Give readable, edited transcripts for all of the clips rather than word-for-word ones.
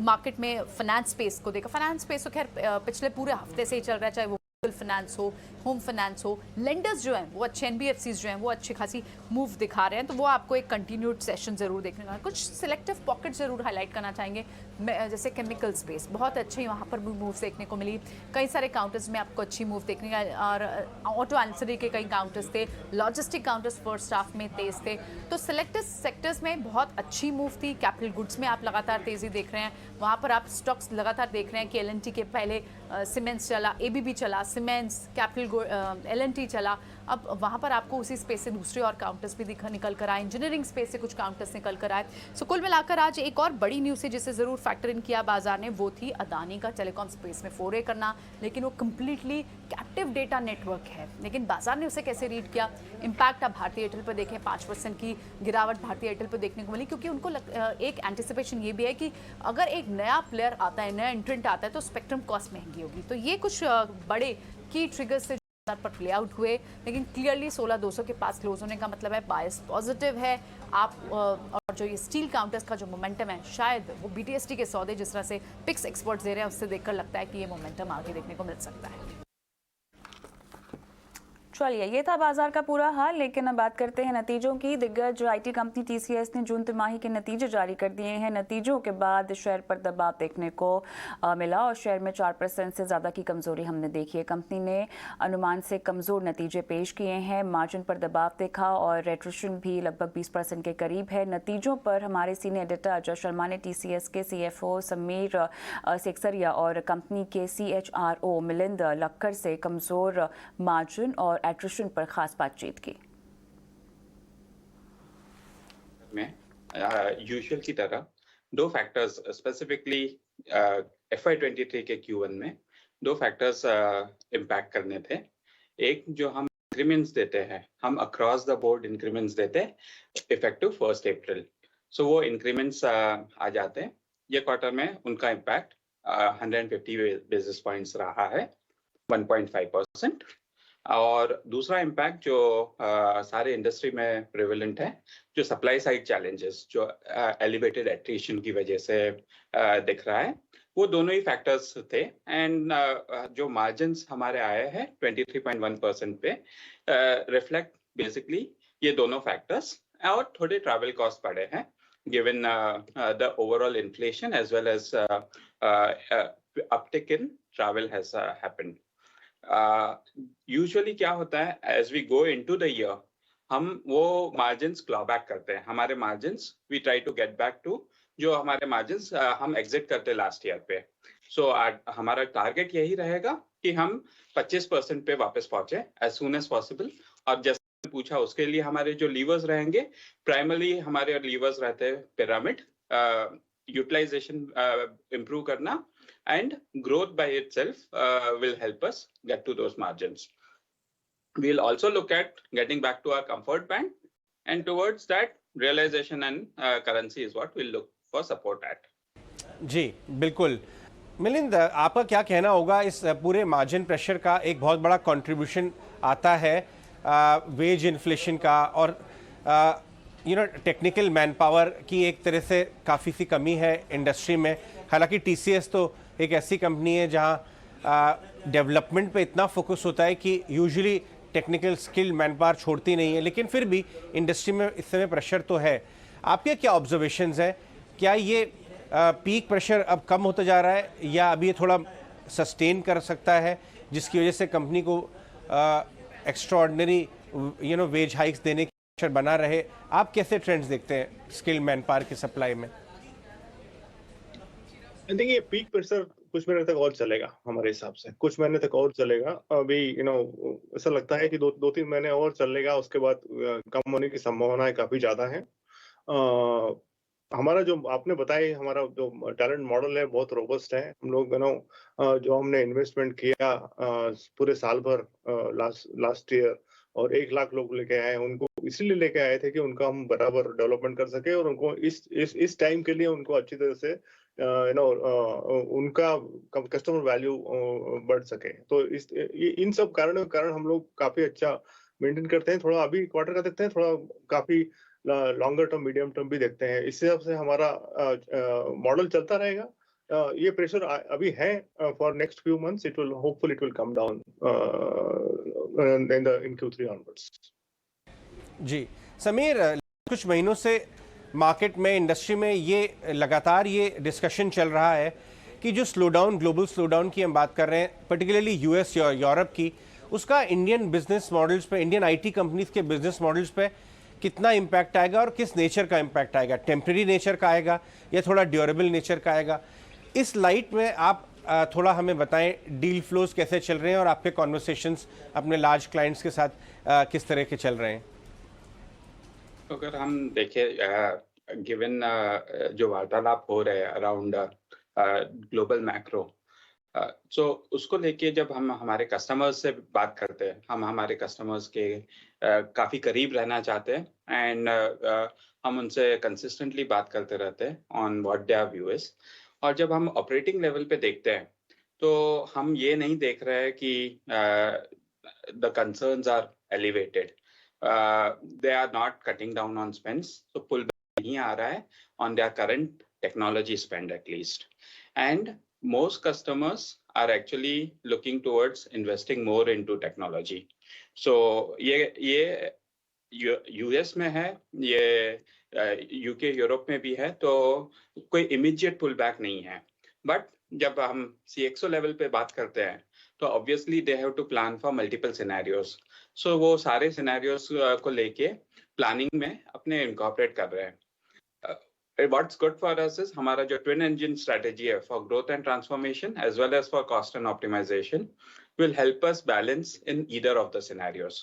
Market में finance space को देखा, फाइनेंस स्पेस तो खैर पिछले पूरे हफ्ते से ही चल रहा है, चाहे वो फाइनेंस हो, होम फाइनेंस हो, लेंडर्स जो हैं वो अच्छे, एनबीएफसीज जो हैं वो अच्छी खासी मूव दिखा रहे हैं, तो वो आपको एक कंटिन्यूड सेशन जरूर देखने को। कुछ सिलेक्टिव पॉकेट जरूर हाईलाइट करना चाहेंगे, जैसे केमिकल स्पेस बहुत अच्छी वहाँ पर भी मूव देखने को मिली, कई सारे काउंटर्स में आपको अच्छी मूव देखने का, और ऑटो एंसरी के कई काउंटर्स थे, लॉजिस्टिक काउंटर्स फर्स्ट हाफ में तेज थे, तो सिलेक्टिव सेक्टर्स में बहुत अच्छी मूव थी। कैपिटल गुड्स में आप लगातार तेजी देख रहे हैं, वहाँ पर आप स्टॉक्स लगातार देख रहे हैं कि एलएनटी के पहले सीमेंट्स चला, एबीबी चला, सीमेंट्स, कैपिटल एलएनटी चला, अब वहाँ पर आपको उसी स्पेस से दूसरे और काउंटर्स भी निकल कर आए, इंजीनियरिंग स्पेस से कुछ काउंटर्स निकल कर आए। सो कुल मिलाकर आज एक और बड़ी न्यूज़ है जिसे ज़रूर फैक्टर इन किया बाजार ने, वो थी अदानी का टेलीकॉम स्पेस में फोरे करना, लेकिन वो कंप्लीटली कैप्टिव डेटा नेटवर्क है, लेकिन बाजार ने उसे कैसे रीड किया। इम्पैक्ट आप भारतीय एयरटेल पर देखें, 5% की गिरावट भारतीय एयरटेल पर देखने को मिली, क्योंकि उनको एक एंटिसिपेशन ये भी है कि अगर एक नया प्लेयर आता है, नया एंट्रेंट आता है, तो स्पेक्ट्रम कॉस्ट महंगी होगी। तो ये कुछ बड़े की ट्रिगर्स से पर प्ले आउट हुए, लेकिन क्लियरली 16,200 के पास क्लोज होने का मतलब है बायस पॉजिटिव है। आप और जो ये स्टील काउंटर्स का जो मोमेंटम है, शायद वो बीटीएसटी के सौदे जिस तरह से पिक्स एक्सपर्ट्स दे रहे हैं, उससे देखकर लगता है कि ये मोमेंटम आगे देखने को मिल सकता है। चलिए, ये था बाजार का पूरा हाल, लेकिन अब बात करते हैं नतीजों की। दिग्गज आईटी कंपनी टीसीएस ने जून तिमाही के नतीजे जारी कर दिए हैं। नतीजों के बाद शेयर पर दबाव देखने को मिला और शेयर में 4% से ज़्यादा की कमजोरी हमने देखी है। कंपनी ने अनुमान से कमज़ोर नतीजे पेश किए हैं, मार्जिन पर दबाव देखा और एट्रिशन भी लगभग 20% के करीब है। नतीजों पर हमारे सीनियर एडिटर अजय शर्मा ने टीसीएस के सीएफओ समीर सेक्सरिया और कंपनी के सीएचआरओ मिलिंद लक्कर से कमज़ोर मार्जिन और एट्रिशन पर खास बातचीत की। में यूजुअल की तरह दो फैक्टर्स स्पेसिफिकली FY23 के Q1 में दो फैक्टर्स इम्पैक्ट करने थे। एक, जो हम इंक्रीमेंट्स देते हैं, हम अक्रॉस द बोर्ड इंक्रीमेंट्स देते हैं इफेक्टिव 1 अप्रैल, सो वो इंक्रीमेंट्स आ जाते हैं। ये क्वार्टर में उनका इम्पैक्ट 150 बेसिस पॉइंट्स रहा है, 1.5%। और दूसरा इम्पैक्ट जो सारे इंडस्ट्री में प्रेवलेंट है, जो सप्लाई साइड चैलेंजेस, जो एलिवेटेड एट्रिशन की वजह से दिख रहा है, वो दोनों ही फैक्टर्स थे। एंड जो मार्जिन्स हमारे आए हैं 23.1% पे, रिफ्लेक्ट बेसिकली ये दोनों फैक्टर्स, और थोड़े ट्रैवल कॉस्ट बढ़े हैं given the overall inflation as well as uptick in travel has happened. Usually क्या होता है, as we go into the year, हम वो मार्जिन्स क्लॉ बैक करते हैं। हमारे margins we try to get back to जो हमारे मार्जिन्स हम एग्जिट करते लास्ट ईयर पे। सो हमारा टारगेट यही रहेगा कि हम 25% पे वापस पहुंचे एज सून एज पॉसिबल। और जैसे पूछा, उसके लिए हमारे जो लीवर्स रहेंगे, प्राइमरली हमारे लीवर्स रहते हैं पिरामिड, यूटिलाइजेशन इम्प्रूव करना, and growth by itself will help us get to those margins. We'll also look at getting back to our comfort band, and towards that, realization and currency is what we'll look for support at. जी बिल्कुल। मिलिंद, आपका क्या कहना होगा, इस पूरे margin pressure का एक बहुत बड़ा कंट्रीब्यूशन आता है वेज इन्फ्लेशन का, और टेक्निकल मैन पावर की एक तरह से काफ़ी सी कमी है इंडस्ट्री में। हालांकि टीसीएस तो एक ऐसी कंपनी है जहां डेवलपमेंट पे इतना फोकस होता है कि usually technical skill man power छोड़ती नहीं है, लेकिन फिर भी इंडस्ट्री में इस समय प्रेशर तो है। आपके क्या ऑब्जर्वेशंस हैं? क्या ये पीक प्रेशर अब कम होता जा रहा है, या अभी थोड़ा सस्टेन कर सकता है, जिसकी वजह से कंपनी को एक्स्ट्राऑर्डिनरी वेज हाइक्स देने की प्रेशर बना रहे? आप कैसे ट्रेंड्स देखते हैं स्किल मैन पावर की सप्लाई में? देखिए, पीक प्रेशर कुछ महीने तक और चलेगा, हमारे हिसाब से कुछ महीने तक और चलेगा। अभी ऐसा लगता है कि दो तीन महीने और चलेगा, उसके बाद कम होने की संभावनाएं काफी ज्यादा है। हमारा जो आपने बताया, हमारा जो टैलेंट मॉडल है बहुत रोबस्ट है। हम लोग जो हमने इन्वेस्टमेंट किया पूरे साल भर लास्ट ईयर, और 1 लाख लोग लेके आए, उनको इसलिए लेके आए थे कि उनका हम बराबर डेवलपमेंट कर सके, और उनको इस टाइम के लिए उनको अच्छी तरह से उनका कस्टमर वैल्यू बढ़ सके। तो इन सब कारणों के कारण हम लोग काफी अच्छा मेंटेन करते हैं। थोड़ा अभी क्वार्टर का देखते हैं, थोड़ा काफी लॉन्गर टर्म मीडियम टर्म भी देखते हैं। इस हिसाब से हमारा मॉडल चलता रहेगा। ये प्रेशर अभी है for next few months. It will hopefully it will come down in Q3 onwards. जी समीर, कुछ महीनों से मार्केट में, इंडस्ट्री में ये लगातार ये डिस्कशन चल रहा है कि जो स्लोडाउन, ग्लोबल स्लोडाउन की हम बात कर रहे हैं, पर्टिकुलरली यूएस या यूरोप की, उसका इंडियन बिजनेस मॉडल्स पे, इंडियन आईटी कंपनीज के बिजनेस मॉडल्स पे कितना इम्पैक्ट आएगा और किस नेचर का इम्पैक्ट आएगा? टेम्परेरी नेचर का आएगा या थोड़ा ड्यूरेबल नेचर का आएगा? इस लाइट में आप थोड़ा हमें बताएं, डील फ्लोज कैसे चल रहे हैं और आपके कॉन्वर्सेशंस अपने लार्ज क्लाइंट्स के साथ किस तरह के चल रहे हैं? अगर हम देखें, गिवन जो वार्तालाप हो रहे हैं अराउंड ग्लोबल मैक्रो, सो उसको लेके जब हम हमारे कस्टमर्स से बात करते हैं, हम हमारे कस्टमर्स के काफ़ी करीब रहना चाहते हैं एंड हम उनसे कंसिस्टेंटली बात करते रहते हैं on what there view is. और जब हम ऑपरेटिंग लेवल पे देखते हैं तो हम ये नहीं देख रहे हैं कि the concerns are elevated. They are not cutting down on spends, so pullback नहीं आ रहा है on their current technology spend at least. And most customers are actually looking towards investing more into technology. So ये US में है, ये UK Europe में भी है, तो कोई immediate pullback नहीं है. But जब हम CXO लेवल पे बात करते हैं तो obviously they have to plan for multiple scenarios. So वो सारे scenarios को लेके planning में अपने incorporate कर रहे हैं. What's good for us is हमारा जो twin engine strategy है for growth and transformation as well as for cost and optimization will help us balance in either of the scenarios.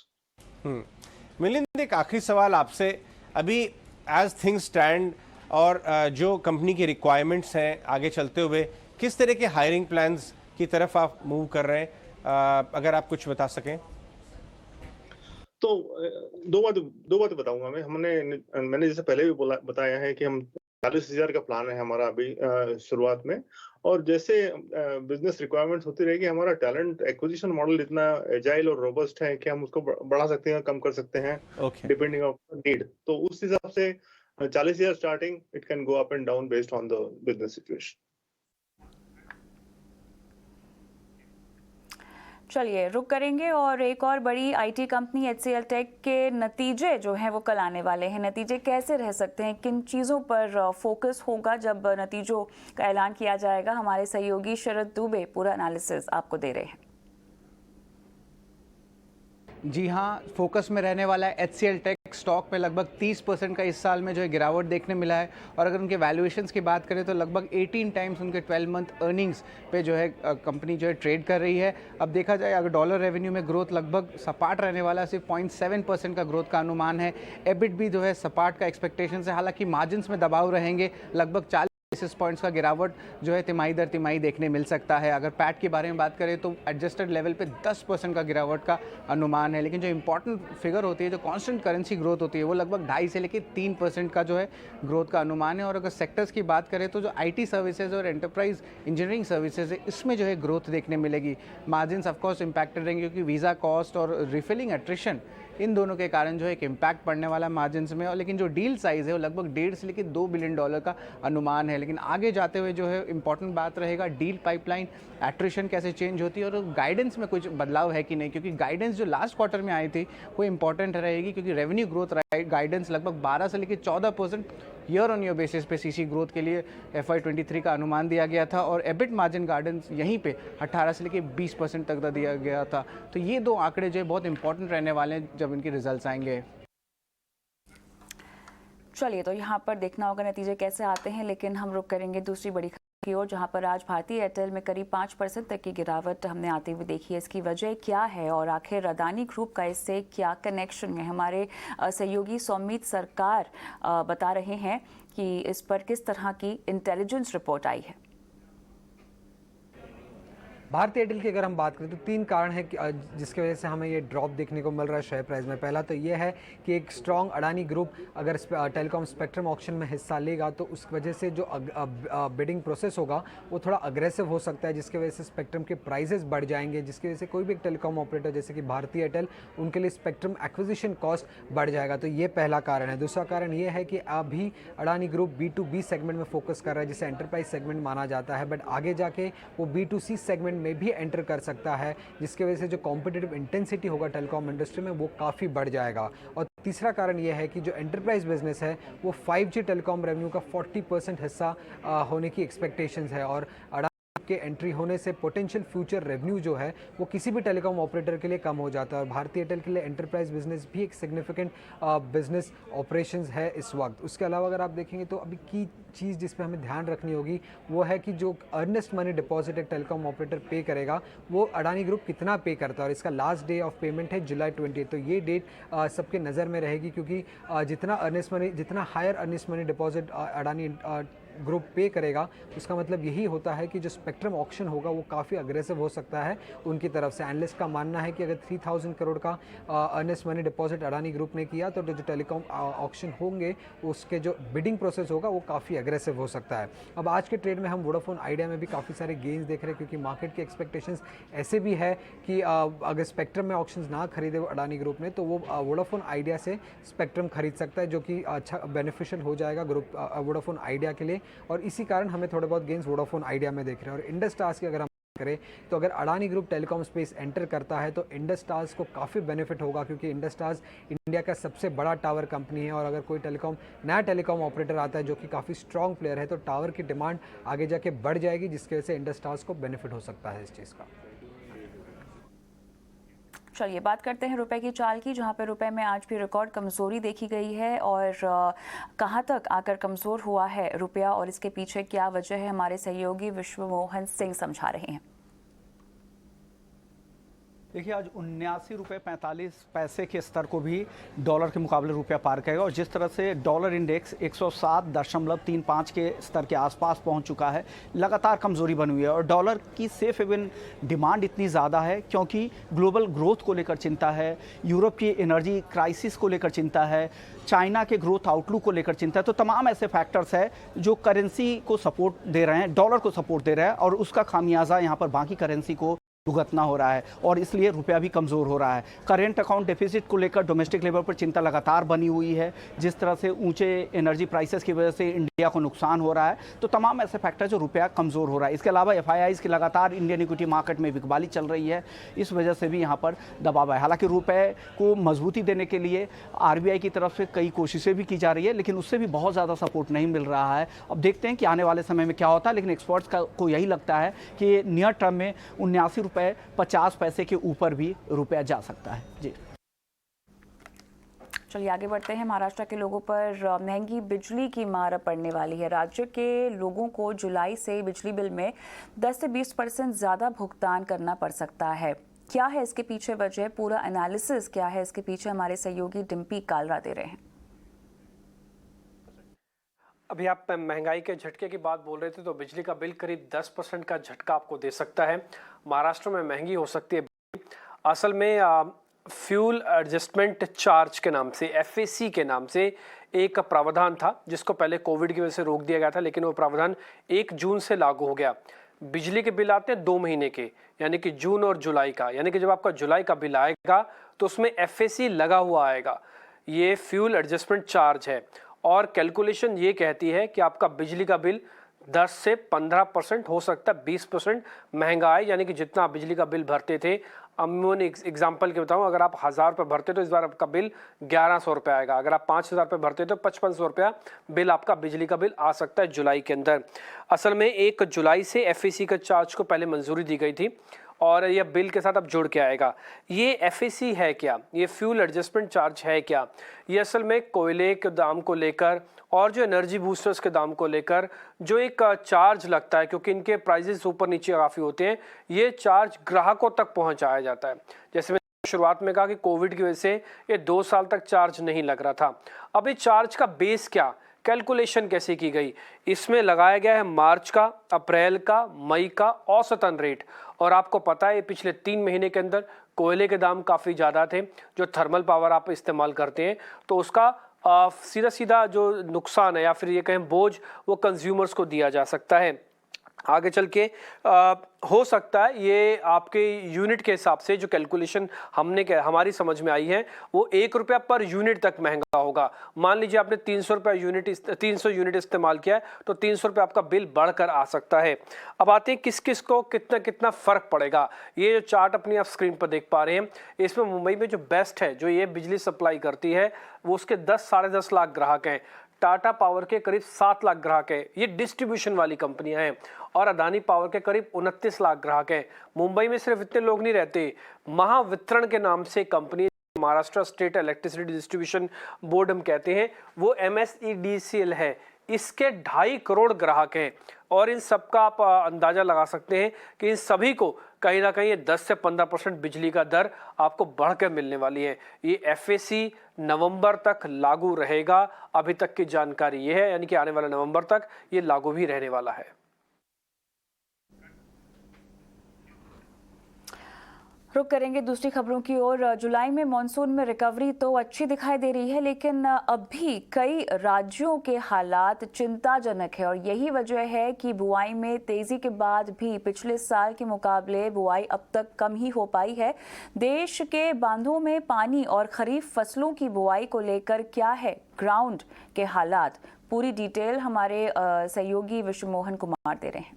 Milind, एक आखिरी सवाल आपसे. अभी एज थिंग्स स्टैंड और जो कंपनी की रिक्वायरमेंट्स हैं आगे चलते हुए, किस तरह के हायरिंग प्लान्स की तरफ आप मूव कर रहे हैं, अगर आप कुछ बता सकें? तो दो बातें बताऊंगा मैं. मैंने जैसे पहले भी बताया है कि हम 40,000 का प्लान है हमारा अभी शुरुआत में. और जैसे बिजनेस रिक्वायरमेंट्स होती रहेगी, हमारा टैलेंट एक्विजिशन मॉडल इतना एजाइल और रोबस्ट है कि हम उसको बढ़ा सकते हैं, कम कर सकते हैं डिपेंडिंग ऑन नीड. तो उस हिसाब से 40,000 starting, it can go up and down based on the business situation. चलिए रुक करेंगे और एक और बड़ी आईटी कंपनी HCL टेक के नतीजे जो हैं वो कल आने वाले हैं. नतीजे कैसे रह सकते हैं, किन चीज़ों पर फोकस होगा जब नतीजों का ऐलान किया जाएगा? हमारे सहयोगी शरद दुबे पूरा एनालिसिस आपको दे रहे हैं. जी हाँ, फोकस में रहने वाला है HCL टेक स्टॉक में लगभग 30% का इस साल में जो है गिरावट देखने मिला है. और अगर उनके वैल्यूएशंस की बात करें तो लगभग 18 टाइम्स उनके 12 मंथ अर्निंग्स पे जो है कंपनी जो है ट्रेड कर रही है. अब देखा जाए अगर डॉलर रेवेन्यू में ग्रोथ लगभग सपाट रहने वाला है, सिर्फ 0.7% का ग्रोथ का अनुमान है. एबिट भी जो है सपाट का एक्सपेक्टेशन है. हालांकि मार्जिन्स में दबाव रहेंगे, लगभग 40 बेसिस पॉइंट्स का गिरावट जो है तिमाही दर तिमाही देखने मिल सकता है. अगर पैट के बारे में बात करें तो एडजस्टेड लेवल पे 10% का गिरावट का अनुमान है. लेकिन जो इंपॉर्टेंट फिगर होती है, जो कांस्टेंट करेंसी ग्रोथ होती है, वो लगभग 2.5 से लेकर 3% का जो है ग्रोथ का अनुमान है. और अगर सेक्टर्स की बात करें तो जो आईटी सर्विसेज और एंटरप्राइज इंजीनियरिंग सर्विसेज है, इसमें जो है ग्रोथ देखने मिलेगी. मार्जिन्स ऑफकोर्स इंपैक्टेड रहेंगे क्योंकि वीज़ा कॉस्ट और रिफिलिंग एट्रिशन, इन दोनों के कारण जो है एक इम्पैक्ट पड़ने वाला मार्जिन्स में. और लेकिन जो डील साइज़ है वो लगभग 1.5 से लेकर $2 बिलियन का अनुमान है. लेकिन आगे जाते हुए जो है इंपॉर्टेंट बात रहेगा डील पाइपलाइन, एट्रिशन कैसे चेंज होती है और गाइडेंस में कुछ बदलाव है कि नहीं, क्योंकि गाइडेंस जो लास्ट क्वार्टर में आई थी वो इंपॉर्टेंट रहेगी. क्योंकि रेवेन्यू ग्रोथ गाइडेंस लगभग 12 से लेकर 14% ईयर ऑन ईयर बेसिस पे सीसी ग्रोथ के लिए FY23 का अनुमान दिया गया था. और एबिट मार्जिन गाइडेंस यहीं पे 18 से लेकर 20% तक का दिया गया था. तो ये दो आंकड़े जो है बहुत इंपॉर्टेंट रहने वाले हैं जब इनके रिजल्ट्स आएंगे. चलिए, तो यहाँ पर देखना होगा नतीजे कैसे आते हैं. लेकिन हम रुक करेंगे दूसरी बड़ी की ओर, जहाँ पर आज भारतीय एयरटेल में करीब 5% तक की गिरावट हमने आते हुए देखी है. इसकी वजह क्या है और आखिर अदानी ग्रुप का इससे क्या कनेक्शन है? हमारे सहयोगी सौमित सरकार बता रहे हैं कि इस पर किस तरह की इंटेलिजेंस रिपोर्ट आई है. भारतीय एयरटेल की अगर हम बात करें तो 3 कारण है जिसकी वजह से हमें ये ड्रॉप देखने को मिल रहा है शेयर प्राइस में। पहला तो ये है कि एक स्ट्रॉन्ग अडानी ग्रुप अगर टेलीकॉम स्पेक्ट्रम ऑक्शन में हिस्सा लेगा तो उस वजह से जो बिडिंग प्रोसेस होगा वो थोड़ा अग्रेसिव हो सकता है, जिसकी वजह से स्पेक्ट्रम के प्राइजेस बढ़ जाएंगे, जिसकी वजह से कोई भी टेलीकॉम ऑपरेटर जैसे कि भारतीय एयरटेल उनके लिए स्पेक्ट्रम एक्विजिशन कॉस्ट बढ़ जाएगा। तो ये पहला कारण है। दूसरा कारण ये है कि अभी अडानी ग्रुप B2B सेगमेंट में फोकस कर रहा है जिसे एंटरप्राइज सेगमेंट माना जाता है, बट आगे जाके वो B2C सेगमेंट में भी एंटर कर सकता है, जिसकी वजह से जो कॉम्पिटिटिव इंटेंसिटी होगा टेलीकॉम इंडस्ट्री में वो काफ़ी बढ़ जाएगा। और तीसरा कारण यह है कि जो एंटरप्राइज बिजनेस है वो 5G टेलीकॉम रेवेन्यू का 40% हिस्सा होने की एक्सपेक्टेशंस है, और के एंट्री होने से पोटेंशियल फ्यूचर रेवेन्यू जो है वो किसी भी टेलीकॉम ऑपरेटर के लिए कम हो जाता है। और भारतीय एयरटेल के लिए एंटरप्राइज बिजनेस भी एक सिग्निफिकेंट बिजनेस ऑपरेशंस है इस वक्त। उसके अलावा अगर आप देखेंगे तो अभी की चीज़ जिस पे हमें ध्यान रखनी होगी वो है कि जो अर्नेस्ट मनी डिपॉजिट एक टेलीकॉम ऑपरेटर पे करेगा वो अडानी ग्रुप कितना पे करता है, और इसका लास्ट डे ऑफ पेमेंट है जुलाई 20। तो ये डेट सबके नज़र में रहेगी, क्योंकि जितना higher earnest money deposit Adani group पे करेगा उसका मतलब यही होता है कि जो स्पेक्ट्रम ऑक्शन होगा वो काफ़ी अग्रेसिव हो सकता है उनकी तरफ से। एनालिस्ट का मानना है कि अगर 3000 करोड़ का Ernest money deposit Adani group ने किया तो जो टेलीकॉम ऑक्शन होंगे उसके जो बिडिंग प्रोसेस होगा वो काफ़ी अग्रेसिव हो सकता है। अब आज के ट्रेड में हम वोडाफोन आइडिया में भी काफ़ी सारे गेंस देख रहे हैं, क्योंकि मार्केट के एक्सपेक्टेशंस ऐसे भी है कि अगर स्पेक्ट्रम में ऑक्शंस ना खरीदे अडानी ग्रुप ने तो वो वोडाफोन आइडिया से स्पेक्ट्रम खरीद सकता है, जो कि अच्छा बेनिफिशियल हो जाएगा ग्रुप वोडाफोन आइडिया के लिए। और इसी कारण हमें थोड़े बहुत गेंस वोडाफोन आइडिया में देख रहे हैं। और इंडस टावर्स की अगर हम करें तो अगर Adani group telecom space enter करता है तो इंडस टावर्स को काफ़ी बेनिफिट होगा, क्योंकि इंडस टावर्स इंडिया का सबसे बड़ा टावर कंपनी है। और अगर कोई नया टेलीकॉम ऑपरेटर आता है जो कि काफ़ी स्ट्रॉन्ग प्लेयर है तो टावर की डिमांड आगे जाके बढ़ जाएगी, जिसकी वजह से इंडस टावर्स को बेनिफिट हो सकता है इस चीज़ का। चलिए बात करते हैं रुपए की चाल की, जहां पे रुपए में आज भी रिकॉर्ड कमजोरी देखी गई है। और कहां तक आकर कमजोर हुआ है रुपया और इसके पीछे क्या वजह है, हमारे सहयोगी विश्व मोहन सिंह समझा रहे हैं। देखिए आज 79 रुपये 45 पैसे के स्तर को भी डॉलर के मुकाबले रुपया पार करेगा, और जिस तरह से डॉलर इंडेक्स 107.35 के स्तर के आसपास पहुंच चुका है, लगातार कमजोरी बनी हुई है। और डॉलर की सेफ हेवन डिमांड इतनी ज़्यादा है क्योंकि ग्लोबल ग्रोथ को लेकर चिंता है, यूरोप की एनर्जी क्राइसिस को लेकर चिंता है, चाइना के ग्रोथ आउटलुक को लेकर चिंता है। तो तमाम ऐसे फैक्टर्स है जो करेंसी को सपोर्ट दे रहे हैं, डॉलर को सपोर्ट दे रहे हैं, और उसका खामियाजा यहाँ पर बाकी करेंसी को भुगतना हो रहा है, और इसलिए रुपया भी कमज़ोर हो रहा है। करेंट अकाउंट डेफिसिट को लेकर डोमेस्टिक लेवल पर चिंता लगातार बनी हुई है, जिस तरह से ऊंचे एनर्जी प्राइसेस की वजह से इंडिया को नुकसान हो रहा है। तो तमाम ऐसे फैक्टर जो रुपया कमज़ोर हो रहा है। इसके अलावा FIIs की लगातार इंडियन इक्विटी मार्केट में बिकवाली चल रही है, इस वजह से भी यहाँ पर दबाव है। हालांकि रुपये को मजबूती देने के लिए RBI की तरफ से कई कोशिशें भी की जा रही है, लेकिन उससे भी बहुत ज़्यादा सपोर्ट नहीं मिल रहा है। अब देखते हैं कि आने वाले समय में क्या होता है, लेकिन एक्सपर्ट्स को यही लगता है कि नियर टर्म में 79 रुपये 50 पैसे के ऊपर भी रुपया जा सकता है। जी चलिए आगे बढ़ते हैं। महाराष्ट्र के लोगों पर महंगी बिजली की मार पड़ने वाली है। राज्य के लोगों को जुलाई से बिजली बिल में 10 से 20% ज़्यादा भुगतान करना पड़ सकता है। क्या है इसके पीछे वजह, पूरा एनालिसिस क्या है इसके पीछे, हमारे सहयोगी डिम्पी कालरा दे रहे हैं। अभी आप महंगाई के झटके की बात बोल रहे थे, तो बिजली का बिल करीब 10% का झटका आपको दे सकता है। महाराष्ट्र में महंगी हो सकती है। असल में फ्यूल एडजस्टमेंट चार्ज के नाम से, FAC के नाम से एक प्रावधान था जिसको पहले कोविड की वजह से रोक दिया गया था, लेकिन वो प्रावधान 1 जून से लागू हो गया। बिजली के बिल आते हैं 2 महीने के, यानी कि जून और जुलाई का, यानी कि जब आपका जुलाई का बिल आएगा तो उसमें FAC लगा हुआ आएगा। ये फ्यूल एडजस्टमेंट चार्ज है, और कैलकुलेशन ये कहती है कि आपका बिजली का बिल 10 से 15% हो सकता है 20% महंगा है, यानी कि जितना आप बिजली का बिल भरते थे। अमूमन एग्जाम्पल के बताऊं, अगर आप 1000 रुपये भरते तो इस बार आपका बिल 1100 रुपये आएगा। अगर आप 5000 रुपये भरते तो 5500 रुपया बिल आपका बिजली का बिल आ सकता है जुलाई के अंदर। असल में 1 जुलाई से FAC का चार्ज को पहले मंजूरी दी गई थी, और यह बिल के साथ अब जुड़ के आएगा। ये FAC है क्या, ये फ्यूल एडजस्टमेंट चार्ज है क्या? ये असल में कोयले के दाम को लेकर और जो एनर्जी बूस्टर्स के दाम को लेकर जो एक चार्ज लगता है, क्योंकि इनके प्राइजेस ऊपर नीचे काफ़ी होते हैं, ये चार्ज ग्राहकों तक पहुंचाया जाता है। जैसे मैं शुरुआत में कहा कि कोविड की वजह से ये 2 साल तक चार्ज नहीं लग रहा था। अब ये चार्ज का बेस क्या, कैलकुलेशन कैसे की गई, इसमें लगाया गया है मार्च का, अप्रैल का, मई का औसतन रेट। और आपको पता है पिछले 3 महीने के अंदर कोयले के दाम काफ़ी ज़्यादा थे, जो थर्मल पावर आप इस्तेमाल करते हैं, तो उसका सीधा सीधा जो नुकसान है या फिर ये कहें बोझ, वो कंज्यूमर्स को दिया जा सकता है। आगे चल के हो सकता है ये आपके यूनिट के हिसाब से जो कैलकुलेशन हमारी समझ में आई है वो 1 रुपया पर यूनिट तक महंगा होगा। मान लीजिए आपने 300 यूनिट इस्तेमाल किया है तो 300 रुपये आपका बिल बढ़कर आ सकता है। अब आते हैं किस किस को कितना कितना फ़र्क पड़ेगा। ये जो चार्ट अपनी आप स्क्रीन पर देख पा रहे हैं, इसमें मुंबई में जो बेस्ट है, जो ये बिजली सप्लाई करती है, वो उसके 10 साढ़े 10 लाख ग्राहक हैं। टाटा पावर के करीब 7 लाख ग्राहक हैं, ये डिस्ट्रीब्यूशन वाली कंपनियां हैं। और अदानी पावर के करीब 29 लाख ग्राहक हैं। मुंबई में सिर्फ इतने लोग नहीं रहते, महावितरण के नाम से company, Maharashtra state electricity distribution board हम कहते हैं, वो MSEDCL है, इसके 2.5 करोड़ ग्राहक हैं। और इन सबका आप अंदाजा लगा सकते हैं कि इन सभी को कहीं ना कहीं 10 से 15% बिजली का दर आपको बढ़कर मिलने वाली है। ये FAC नवंबर तक लागू रहेगा, अभी तक की जानकारी ये है, यानी कि आने वाले नवंबर तक ये लागू भी रहने वाला है। रुक करेंगे दूसरी खबरों की ओर। जुलाई में मॉनसून में रिकवरी तो अच्छी दिखाई दे रही है, लेकिन अब भी कई राज्यों के हालात चिंताजनक है। और यही वजह है कि बुआई में तेजी के बाद भी पिछले साल के मुकाबले बुआई अब तक कम ही हो पाई है। देश के बांधों में पानी और खरीफ फसलों की बुआई को लेकर क्या है ग्राउंड के हालात, पूरी डिटेल हमारे सहयोगी विश्व मोहन कुमार दे रहे हैं।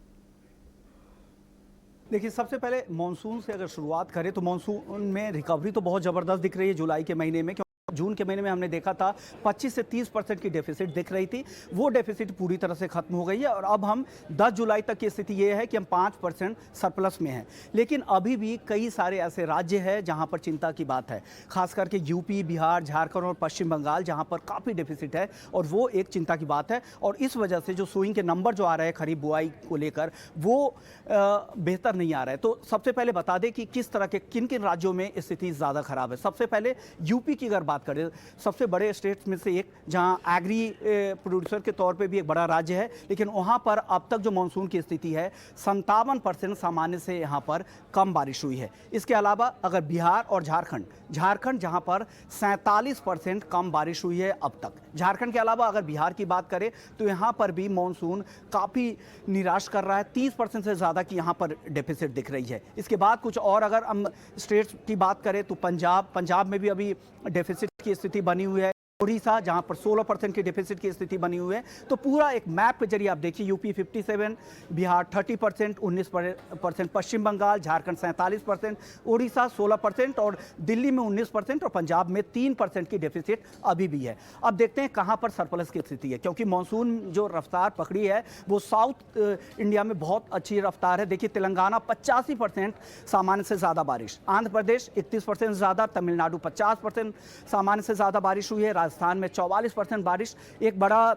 देखिए, सबसे पहले मॉनसून से अगर शुरुआत करें तो मॉनसून में रिकवरी तो बहुत ज़बरदस्त दिख रही है जुलाई के महीने में। जून के महीने में हमने देखा था 25 से 30% की डेफिसिट दिख रही थी, वो डेफिसिट पूरी तरह से खत्म हो गई है। और अब हम 10 जुलाई तक की स्थिति ये है कि हम 5% सरप्लस में हैं। लेकिन अभी भी कई सारे ऐसे राज्य हैं जहां पर चिंता की बात है, खास करके यूपी, बिहार, झारखंड और पश्चिम बंगाल, जहां पर काफ़ी डेफिसिट है और वो एक चिंता की बात है। और इस वजह से जो सोइंग के नंबर जो आ रहे हैं खरीफ बुआई को लेकर, वो बेहतर नहीं आ रहा है। तो सबसे पहले बता दें कि किस तरह के किन किन राज्यों में स्थिति ज़्यादा खराब है। सबसे पहले यूपी की अगर बात करें, सबसे बड़े स्टेट्स में से एक, जहां एग्री प्रोड्यूसर के तौर पे भी एक बड़ा राज्य है, लेकिन वहां पर अब तक जो मानसून की स्थिति है 57% सामान्य से यहां पर कम बारिश हुई है। इसके अलावा अगर बिहार और झारखंड जहां पर 47% कम बारिश हुई है अब तक। झारखंड के अलावा अगर बिहार की बात करें तो यहां पर भी मानसून काफ़ी निराश कर रहा है, 30% से ज़्यादा की यहां पर डेफिसिट दिख रही है। इसके बाद कुछ और अगर हम स्टेट्स की बात करें तो पंजाब में भी अभी डेफिसिट की स्थिति बनी हुई है। उड़ीसा जहां पर 16% की डेफिसिट की स्थिति बनी हुई है। तो पूरा एक मैप के जरिए आप देखिए, यूपी 57, बिहार 30%, 19%, पश्चिम बंगाल, झारखंड 47%, उड़ीसा 16% और दिल्ली में 19% और पंजाब में 3% की डेफिसिट अभी भी है। अब देखते हैं कहां पर सरप्लस की स्थिति है, क्योंकि मानसून जो रफ्तार पकड़ी है वो साउथ इंडिया में बहुत अच्छी रफ्तार है। देखिए, तेलंगाना 85% सामान्य से ज़्यादा बारिश, आंध्र प्रदेश 31% ज़्यादा, तमिलनाडु 50% सामान्य से ज़्यादा बारिश हुई है, राजस्थान में 44% बारिश, एक बड़ा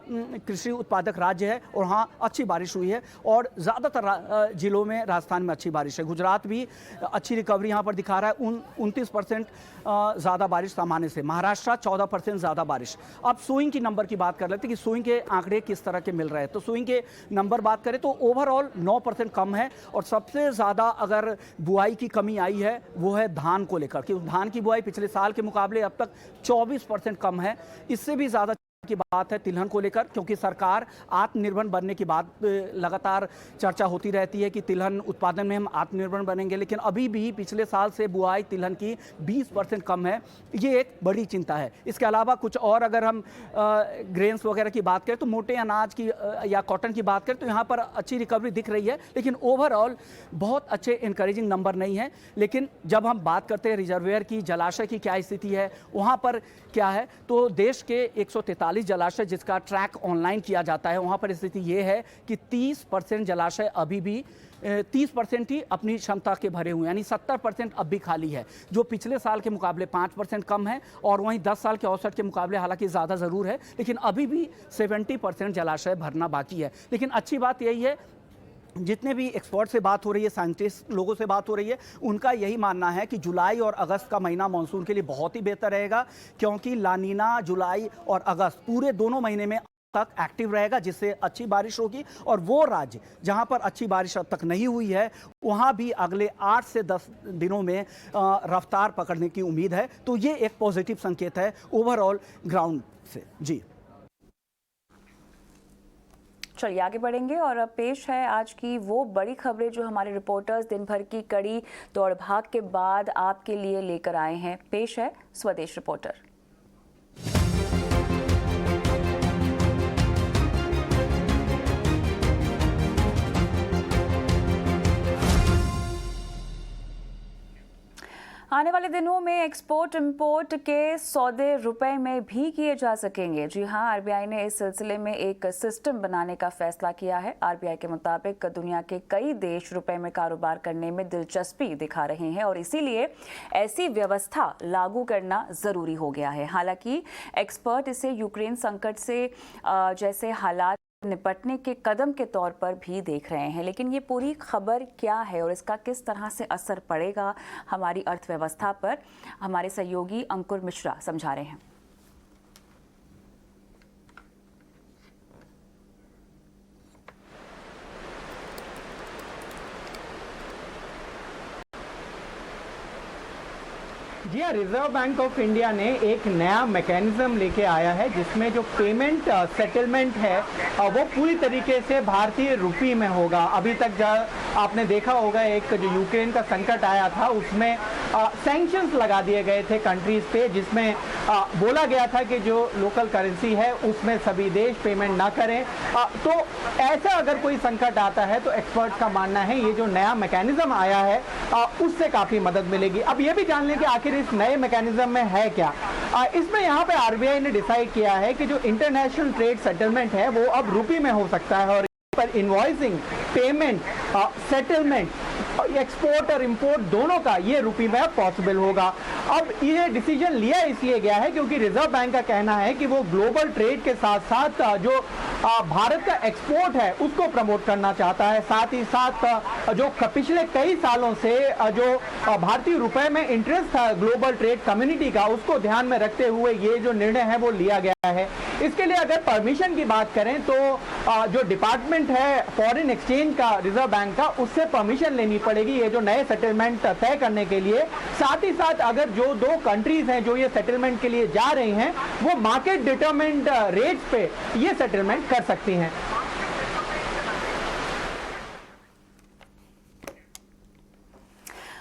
कृषि उत्पादक राज्य है और वहाँ अच्छी बारिश हुई है और ज़्यादातर जिलों में राजस्थान में अच्छी बारिश है। गुजरात भी अच्छी रिकवरी यहाँ पर दिखा रहा है, 29% ज़्यादा बारिश सामान्य से। महाराष्ट्र 14% ज़्यादा बारिश। अब सोइंग की नंबर की बात कर लेते हैं कि सोइंग के आंकड़े किस तरह के मिल रहे हैं। तो सोइंग के नंबर बात करें तो ओवरऑल 9% कम है और सबसे ज़्यादा अगर बुआई की कमी आई है वो है धान को लेकर, कि धान की बुआई पिछले साल के मुकाबले अब तक 24% कम है। इससे भी ज़्यादा की बात है तिलहन को लेकर, क्योंकि सरकार आत्मनिर्भर बनने की बात लगातार चर्चा होती रहती है कि तिलहन उत्पादन में हम आत्मनिर्भर बनेंगे, लेकिन अभी भी पिछले साल से बुआई तिलहन की 20% कम है। ये एक बड़ी चिंता है। इसके अलावा कुछ और अगर हम ग्रेन्स वगैरह की बात करें तो मोटे अनाज की या कॉटन की बात करें तो यहाँ पर अच्छी रिकवरी दिख रही है, लेकिन ओवरऑल बहुत अच्छे इंकरेजिंग नंबर नहीं है। लेकिन जब हम बात करते हैं रिजर्वेयर की, जलाशय की क्या स्थिति है, वहाँ पर क्या है, तो देश के 143 जलाशय जिसका ट्रैक ऑनलाइन किया जाता है, वहां पर स्थिति यह है कि 30% जलाशय अभी भी 30% ही अपनी क्षमता के भरे हुए, यानी 70% अब भी खाली है, जो पिछले साल के मुकाबले 5% कम है। और वहीं 10 साल के औसत के मुकाबले हालांकि ज़्यादा ज़रूर है, लेकिन अभी भी 70% जलाशय भरना बाकी है। लेकिन अच्छी बात यही है, जितने भी एक्सपर्ट से बात हो रही है, साइंटिस्ट लोगों से बात हो रही है, उनका यही मानना है कि जुलाई और अगस्त का महीना मानसून के लिए बहुत ही बेहतर रहेगा, क्योंकि लानीना जुलाई और अगस्त पूरे दोनों महीने में तक एक्टिव रहेगा, जिससे अच्छी बारिश होगी। और वो राज्य जहां पर अच्छी बारिश अब तक नहीं हुई है वहां भी अगले 8 से 10 दिनों में रफ्तार पकड़ने की उम्मीद है। तो ये एक पॉजिटिव संकेत है ओवरऑल ग्राउंड से। जी चलिए आगे बढ़ेंगे और अब पेश है आज की वो बड़ी खबरें जो हमारे रिपोर्टर्स दिन भर की कड़ी दौड़ भाग के बाद आपके लिए लेकर आए हैं। पेश है स्वदेश रिपोर्टर। आने वाले दिनों में एक्सपोर्ट इंपोर्ट के सौदे रुपए में भी किए जा सकेंगे। जी हां, आरबीआई ने इस सिलसिले में एक सिस्टम बनाने का फैसला किया है। आरबीआई के मुताबिक दुनिया के कई देश रुपए में कारोबार करने में दिलचस्पी दिखा रहे हैं और इसीलिए ऐसी व्यवस्था लागू करना जरूरी हो गया है। हालांकि एक्सपर्ट इसे यूक्रेन संकट से जैसे हालात निपटने के कदम के तौर पर भी देख रहे हैं। लेकिन ये पूरी खबर क्या है और इसका किस तरह से असर पड़ेगा हमारी अर्थव्यवस्था पर, हमारे सहयोगी अंकुर मिश्रा समझा रहे हैं। जी हाँ, रिजर्व बैंक ऑफ इंडिया ने एक नया मैकेनिज्म लेके आया है जिसमें जो पेमेंट सेटलमेंट है वो पूरी तरीके से भारतीय रुपये में होगा। अभी तक आपने देखा होगा एक जो यूक्रेन का संकट आया था उसमें सैंक्शंस लगा दिए गए थे कंट्रीज पे, जिसमें बोला गया था कि जो लोकल करेंसी है उसमें सभी देश पेमेंट ना करें। तो ऐसा अगर कोई संकट आता है तो एक्सपर्ट्स का मानना है ये जो नया मैकेनिज्म आया है उससे काफी मदद मिलेगी। अब ये भी जान लें कि आखिर इस नए मैकेनिज्म में है क्या। इसमें यहाँ पे आरबीआई ने डिसाइड किया है कि जो इंटरनेशनल ट्रेड सेटलमेंट है वो अब रुपये में हो सकता है और पर इनवॉइसिंग, पेमेंट, सेटलमेंट, एक्सपोर्ट और इंपोर्ट दोनों का ये रुपये में पॉसिबल होगा। अब ये डिसीजन लिया इसलिए गया है क्योंकि रिजर्व बैंक का कहना है कि वो ग्लोबल ट्रेड के साथ साथ जो भारत का एक्सपोर्ट है उसको प्रमोट करना चाहता है। साथ ही साथ जो पिछले कई सालों से जो भारतीय रुपए में इंटरेस्ट था ग्लोबल ट्रेड कम्युनिटी का, उसको ध्यान में रखते हुए ये जो निर्णय है वो लिया गया है। इसके लिए अगर परमिशन की बात करें तो जो डिपार्टमेंट है फॉरेन एक्सचेंज का रिजर्व बैंक का, उससे परमिशन लेनी पड़ेगी ये जो नए सेटलमेंट तय करने के लिए। साथ ही साथ अगर जो दो कंट्रीज हैं जो ये सेटलमेंट के लिए जा रही हैं वो मार्केट डिटरमिन्ड रेट्स पे ये सेटलमेंट कर सकती हैं।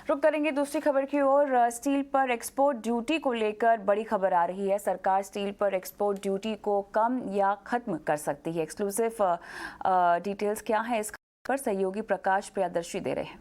रुक करेंगे दूसरी खबर की ओर। स्टील पर एक्सपोर्ट ड्यूटी को लेकर बड़ी खबर आ रही है। सरकार स्टील पर एक्सपोर्ट ड्यूटी को कम या खत्म कर सकती है। एक्सक्लूसिव डिटेल्स क्या है इस खबर पर सहयोगी प्रकाश प्रियदर्शी दे रहे हैं।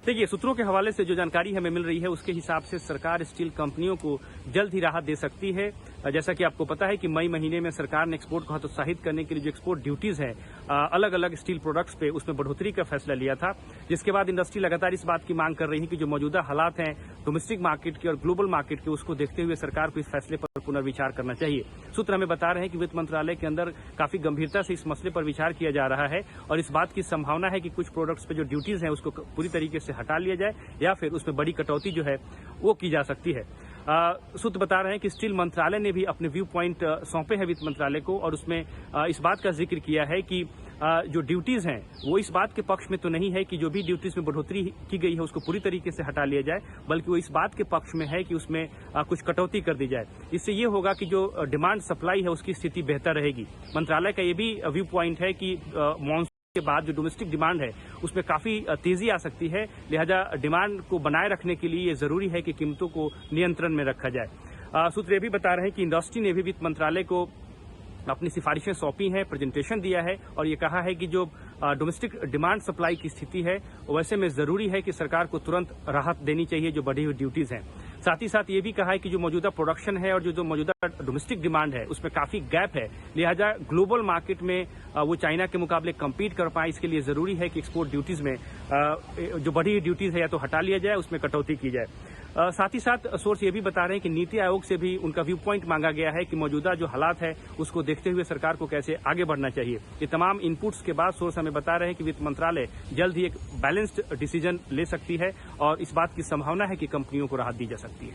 देखिए, सूत्रों के हवाले से जो जानकारी हमें मिल रही है उसके हिसाब से सरकार स्टील कंपनियों को जल्द ही राहत दे सकती है। जैसा कि आपको पता है कि मई महीने में सरकार ने एक्सपोर्ट को हतोत्साहित करने के लिए जो एक्सपोर्ट ड्यूटीज है अलग अलग स्टील प्रोडक्ट्स पे उसमें बढ़ोतरी का फैसला लिया था, जिसके बाद इंडस्ट्री लगातार इस बात की मांग कर रही है कि जो मौजूदा हालात हैं डोमेस्टिक मार्केट के और ग्लोबल मार्केट के, उसको देखते हुए सरकार को इस फैसले पर पुनर्विचार करना चाहिए। सूत्र हमें बता रहे हैं कि वित्त मंत्रालय के अंदर काफी गंभीरता से इस मसले पर विचार किया जा रहा है और इस बात की संभावना है कि कुछ प्रोडक्ट्स पे जो ड्यूटीज हैं उसको पूरी तरीके से हटा लिया जाए या फिर उसमें बड़ी कटौती जो है वो की जा सकती है। सूत्र बता रहे हैं कि स्टील मंत्रालय ने भी अपने व्यू पॉइंट सौंपे हैं वित्त मंत्रालय को और उसमें इस बात का जिक्र किया है कि जो ड्यूटीज हैं वो इस बात के पक्ष में तो नहीं है कि जो भी ड्यूटीज में बढ़ोतरी की गई है उसको पूरी तरीके से हटा लिया जाए, बल्कि वो इस बात के पक्ष में है कि उसमें कुछ कटौती कर दी जाए। इससे ये होगा कि जो डिमांड सप्लाई है उसकी स्थिति बेहतर रहेगी। मंत्रालय का ये भी व्यू पॉइंट है कि मॉनसून के बाद जो डोमेस्टिक डिमांड है उसमें काफी तेजी आ सकती है, लिहाजा डिमांड को बनाए रखने के लिए ये जरूरी है कि कीमतों को नियंत्रण में रखा जाए। सूत्र ये भी बता रहे हैं कि इंडस्ट्री ने भी वित्त मंत्रालय को अपनी सिफारिशें सौंपी हैं, प्रेजेंटेशन दिया है और ये कहा है कि जो डोमेस्टिक डिमांड सप्लाई की स्थिति है वैसे में जरूरी है कि सरकार को तुरंत राहत देनी चाहिए जो बढ़ी हुई ड्यूटीज हैं। साथ ही साथ ये भी कहा है कि जो मौजूदा प्रोडक्शन है और जो मौजूदा डोमेस्टिक डिमांड है उसमें काफी गैप है, लिहाजा ग्लोबल मार्केट में वो चाइना के मुकाबले कम्पीट कर पाए, इसके लिए जरूरी है कि एक्सपोर्ट ड्यूटीज में जो बढ़ी हुई ड्यूटीज है या तो हटा लिया जाए, उसमें कटौती की जाए। साथ ही साथ सोर्स ये भी बता रहे हैं कि नीति आयोग से भी उनका व्यू पॉइंट मांगा गया है कि मौजूदा जो हालात है उसको देखते हुए सरकार को कैसे आगे बढ़ना चाहिए। ये तमाम इनपुट्स के बाद सोर्स हमें बता रहे हैं कि वित्त मंत्रालय जल्द ही एक बैलेंस्ड डिसीजन ले सकती है और इस बात की संभावना है कि कंपनियों को राहत दी जा सकती है।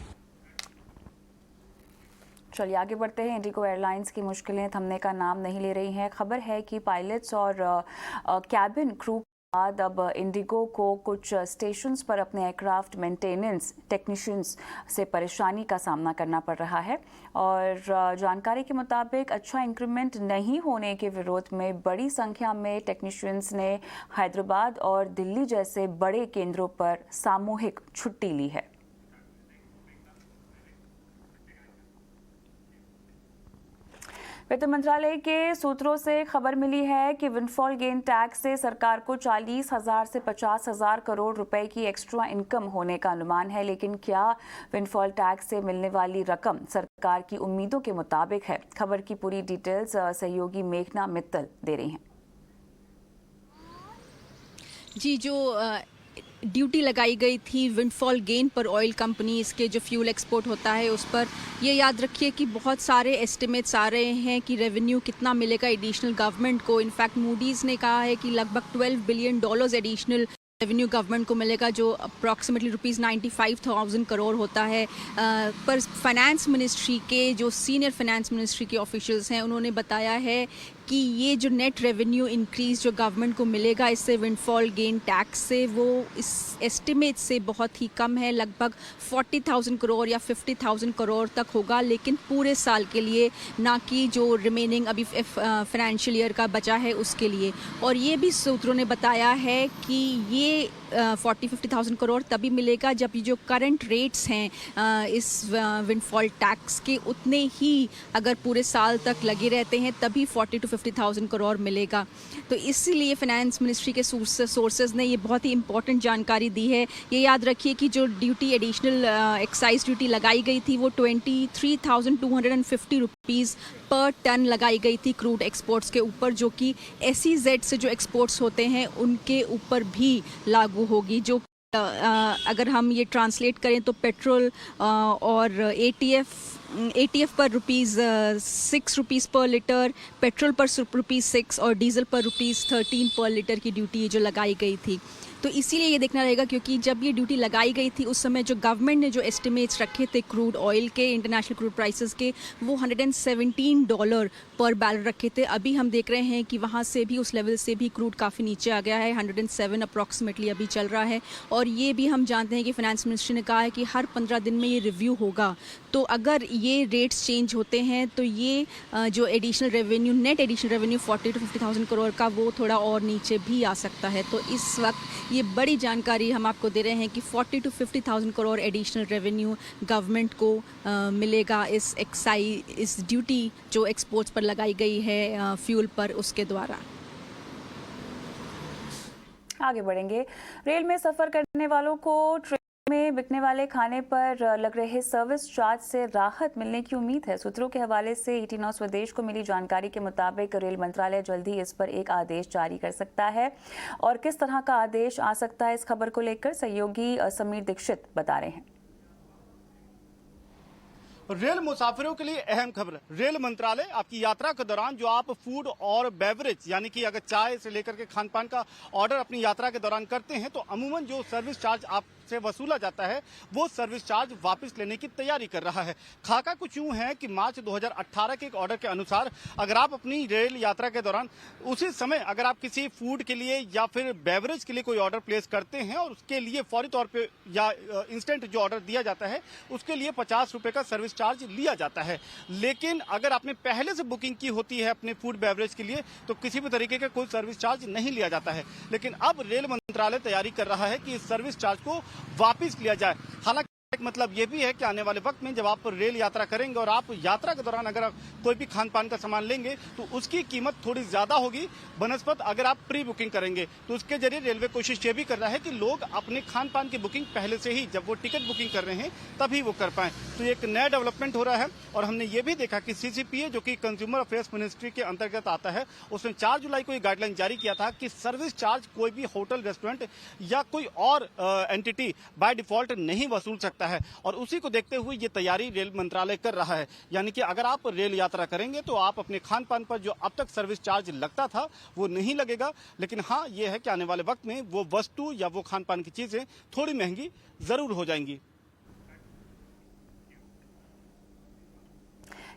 चलिए आगे बढ़ते हैं। इंडिगो एयरलाइंस की मुश्किलें थमने का नाम नहीं ले रही हैं। खबर है कि पायलट्स और कैबिन क्रू बाद अब इंडिगो को कुछ स्टेशंस पर अपने एयरक्राफ्ट मेंटेनेंस टेक्नीशियंस से परेशानी का सामना करना पड़ रहा है और जानकारी के मुताबिक अच्छा इंक्रीमेंट नहीं होने के विरोध में बड़ी संख्या में टेक्नीशियंस ने हैदराबाद और दिल्ली जैसे बड़े केंद्रों पर सामूहिक छुट्टी ली है। वित्त मंत्रालय के सूत्रों से खबर मिली है कि विंडफॉल गेन टैक्स से सरकार को 40,000 से 50,000 करोड़ रुपए की एक्स्ट्रा इनकम होने का अनुमान है, लेकिन क्या विंडफॉल टैक्स से मिलने वाली रकम सरकार की उम्मीदों के मुताबिक है? खबर की पूरी डिटेल्स सहयोगी मेघना मित्तल दे रही हैं। जी, जो ड्यूटी लगाई गई थी विंडफॉल गेन पर ऑयल कंपनीज के जो फ्यूल एक्सपोर्ट होता है उस पर, ये याद रखिए कि बहुत सारे एस्टिमेट्स आ रहे हैं कि रेवेन्यू कितना मिलेगा एडिशनल गवर्नमेंट को। इनफैक्ट मूडीज़ ने कहा है कि लगभग $12 बिलियन एडिशनल रेवेन्यू गवर्नमेंट को मिलेगा, जो अप्रॉक्सीमेटली ₹95,000 करोड़ होता है। पर फाइनेंस मिनिस्ट्री के जो सीनियर फाइनेंस मिनिस्ट्री के ऑफिशियल्स हैं उन्होंने बताया है कि ये जो नेट रेवेन्यू इंक्रीज जो गवर्नमेंट को मिलेगा इससे विंडफॉल गेन टैक्स से, वो इस एस्टिमेट से बहुत ही कम है। लगभग 40,000 करोड़ या 50,000 करोड़ तक होगा, लेकिन पूरे साल के लिए, ना कि जो रिमेनिंग अभी फाइनेंशियल ईयर का बचा है उसके लिए। और ये भी सूत्रों ने बताया है कि ये 40-50,000 करोड़ तभी मिलेगा जब जो करंट रेट्स हैं इस विंडफॉल टैक्स के उतने ही अगर पूरे साल तक लगे रहते हैं, तभी 40-50,000 करोड़ मिलेगा। तो इसीलिए फाइनेंस मिनिस्ट्री के सोर्सेज ने ये बहुत ही इंपॉर्टेंट जानकारी दी है। ये याद रखिए कि जो ड्यूटी एडिशनल एक्साइज ड्यूटी लगाई गई थी वो 23,250 रुपीज़ पर टन लगाई गई थी क्रूड एक्सपोर्ट्स के ऊपर, जो कि SEZ से जो एक्सपोर्ट्स होते हैं उनके ऊपर भी लागू होगी। जो अगर हम ये ट्रांसलेट करें तो पेट्रोल और ATF पर ₹6 पर लीटर, पेट्रोल पर ₹6 और डीजल पर ₹13 पर लीटर की ड्यूटी जो लगाई गई थी। तो इसीलिए ये देखना रहेगा, क्योंकि जब ये ड्यूटी लगाई गई थी उस समय जो गवर्नमेंट ने जो एस्टिमेट्स रखे थे क्रूड ऑयल के, इंटरनेशनल क्रूड प्राइसेस के, वो $117 पर बैरल रखे थे। अभी हम देख रहे हैं कि वहाँ से भी, उस लेवल से भी क्रूड काफ़ी नीचे आ गया है, 107 अप्रॉक्सीमेटली अभी चल रहा है। और ये भी हम जानते हैं कि फाइनेंस मिनिस्ट्री ने कहा है कि हर 15 दिन में ये रिव्यू होगा। तो अगर ये रेट्स चेंज होते हैं तो ये जो additional revenue, net additional revenue 40-50,000 crore का, वो थोड़ा और नीचे भी आ सकता है। तो इस वक्त ये बड़ी जानकारी हम आपको दे रहे हैं कि 40-50,000 करोड़ एडिशनल रेवेन्यू गवर्नमेंट को मिलेगा इस ड्यूटी जो एक्सपोर्ट्स पर लगाई गई है फ्यूल पर, उसके द्वारा। आगे बढ़ेंगे। रेल में सफर करने वालों को ट्रेन में बिकने वाले खाने पर लग रहे सर्विस चार्ज से राहत मिलने की उम्मीद है। सूत्रों के हवाले से ET Now स्वदेश को मिली जानकारी के मुताबिक रेल मंत्रालय जल्द ही इस पर एक आदेश जारी कर सकता है। और किस तरह का आदेश आ सकता है, इस खबर को लेकर सहयोगी समीर दीक्षित बता रहे हैं। रेल मुसाफिरों के लिए अहम खबर। रेल मंत्रालय आपकी यात्रा के दौरान जो आप फूड और बेवरेज, यानी कि अगर चाय से लेकर के खान पान का ऑर्डर अपनी यात्रा के दौरान करते हैं तो अमूमन जो सर्विस चार्ज आप से वसूला जाता है वो सर्विस चार्ज वापस लेने की तैयारी कर रहा है। खाका कुछ यूं है कि मार्च 2018 के एक ऑर्डर के अनुसार अगर आप अपनी रेल यात्रा के दौरान उसी समय अगर आप किसी फूड के लिए या फिर बेवरेज के लिए कोई ऑर्डर प्लेस करते हैं और उसके लिए फौरी तौर पे या इंस्टेंट जो ऑर्डर दिया जाता है उसके लिए 50 रुपए का सर्विस चार्ज लिया जाता है। लेकिन अगर आपने पहले से बुकिंग की होती है अपने फूड बेवरेज के लिए तो किसी भी तरीके का कोई सर्विस चार्ज नहीं लिया जाता है। लेकिन अब रेल मंत्रालय तैयारी कर रहा है कि इस सर्विस चार्ज को वापस लिया जाए। हालांकि एक मतलब यह भी है कि आने वाले वक्त में जब आप रेल यात्रा करेंगे और आप यात्रा के दौरान अगर कोई भी खान पान का सामान लेंगे तो उसकी कीमत थोड़ी ज्यादा होगी बनस्पत अगर आप प्री बुकिंग करेंगे। तो उसके जरिए रेलवे कोशिश ये भी कर रहा है कि लोग अपने खान पान की बुकिंग पहले से ही, जब वो टिकट बुकिंग कर रहे हैं तभी वो कर पाए। तो एक नया डेवलपमेंट हो रहा है। और हमने ये भी देखा कि CCPA जो कि कंज्यूमर अफेयर्स मिनिस्ट्री के अंतर्गत आता है, उसने 4 जुलाई को ये गाइडलाइन जारी किया था कि सर्विस चार्ज कोई भी होटल, रेस्टोरेंट या कोई और एंटिटी बाय डिफॉल्ट नहीं वसूल सकता है। और उसी को देखते हुए ये तैयारी रेल मंत्रालय कर रहा है। यानी कि अगर आप रेल यात्रा करेंगे तो आप अपने खान पान पर जो अब तक सर्विस चार्ज लगता था वो नहीं लगेगा। लेकिन हाँ, ये है कि आने वाले वक्त में वो वस्तु या वो खान पान की चीजें थोड़ी महंगी जरूर हो जाएंगी।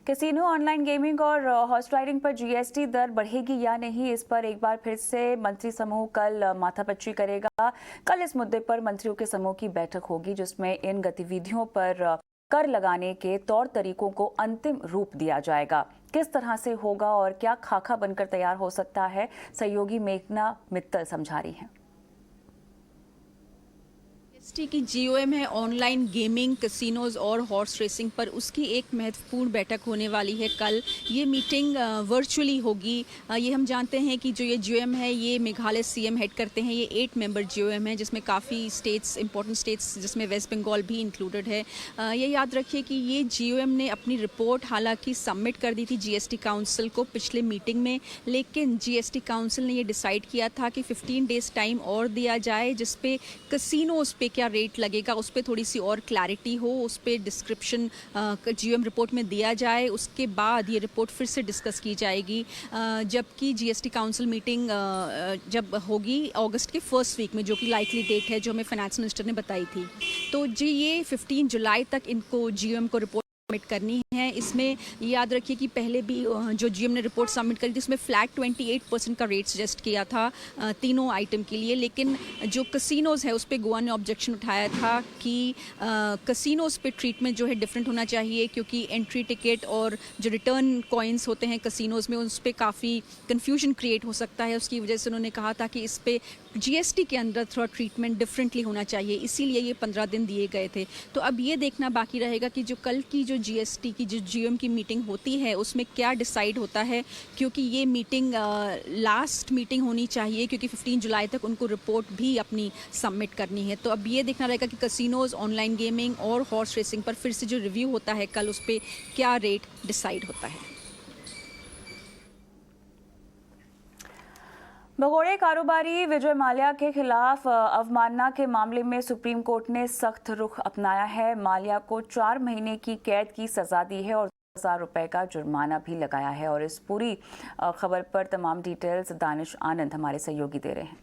कैसीनो, ऑनलाइन गेमिंग और हॉर्स राइडिंग पर जीएसटी दर बढ़ेगी या नहीं, इस पर एक बार फिर से मंत्री समूह कल माथापच्ची करेगा। कल इस मुद्दे पर मंत्रियों के समूह की बैठक होगी जिसमें इन गतिविधियों पर कर लगाने के तौर तरीकों को अंतिम रूप दिया जाएगा। किस तरह से होगा और क्या खाका बनकर तैयार हो सकता है, सहयोगी मेघना मित्तल समझा रही हैं। जीएसटी की जीओएम है ऑनलाइन गेमिंग, कैसीनोज और हॉर्स रेसिंग पर, उसकी एक महत्वपूर्ण बैठक होने वाली है कल। ये मीटिंग वर्चुअली होगी। ये हम जानते हैं कि जो ये जीओएम है ये मेघालय सीएम हेड करते हैं। ये 8 मेंबर जीओएम है जिसमें काफ़ी स्टेट्स, इंपॉर्टेंट स्टेट्स जिसमें वेस्ट बंगाल भी इंक्लूडेड है। ये याद रखिए कि ये जीओएम ने अपनी रिपोर्ट हालांकि सबमिट कर दी थी जीएसटी काउंसिल को पिछले मीटिंग में, लेकिन जीएसटी काउंसिल ने ये डिसाइड किया था कि 15 डेज टाइम और दिया जाए जिसपे कैसीनोज पे क्या रेट लगेगा उस पर थोड़ी सी और क्लैरिटी हो, उस पर डिस्क्रिप्शन जीओएम रिपोर्ट में दिया जाए। उसके बाद ये रिपोर्ट फिर से डिस्कस की जाएगी जबकि जीएसटी काउंसिल मीटिंग जब होगी अगस्त के फर्स्ट वीक में, जो कि लाइकली डेट है जो हमें फाइनेंस मिनिस्टर ने बताई थी। तो जी ये 15 जुलाई तक इनको जीओएम को रिपोर्ट सबमिट करनी है। इसमें याद रखिए कि पहले भी जो जीएम ने रिपोर्ट सबमिट करी थी उसमें फ्लैट 28% का रेट सजेस्ट किया था तीनों आइटम के लिए, लेकिन जो कैसीनोज है उस पर गोवा ने ऑब्जेक्शन उठाया था कि कैसीनोज पे ट्रीटमेंट जो है डिफरेंट होना चाहिए क्योंकि एंट्री टिकट और जो रिटर्न कॉइन्स होते हैं कैसीनोज में उस पर काफ़ी कन्फ्यूजन क्रिएट हो सकता है। उसकी वजह से उन्होंने कहा था कि इस पर जीएसटी के अंदर थोड़ा ट्रीटमेंट डिफरेंटली होना चाहिए, इसीलिए ये 15 दिन दिए गए थे। तो अब ये देखना बाकी रहेगा कि जो कल की जो जीएसटी की जो जीओएम की मीटिंग होती है उसमें क्या डिसाइड होता है, क्योंकि ये मीटिंग लास्ट मीटिंग होनी चाहिए क्योंकि 15 जुलाई तक उनको रिपोर्ट भी अपनी सबमिट करनी है। तो अब ये देखना रहेगा कि कैसीनोज, ऑनलाइन गेमिंग और हॉर्स रेसिंग पर फिर से जो रिव्यू होता है कल उस पर क्या रेट डिसाइड होता है। भगोड़े कारोबारी विजय माल्या के खिलाफ अवमानना के मामले में सुप्रीम कोर्ट ने सख्त रुख अपनाया है। माल्या को 4 महीने की कैद की सजा दी है और 10,000 रुपए का जुर्माना भी लगाया है। और इस पूरी खबर पर तमाम डिटेल्स दानिश आनंद हमारे सहयोगी दे रहे हैं।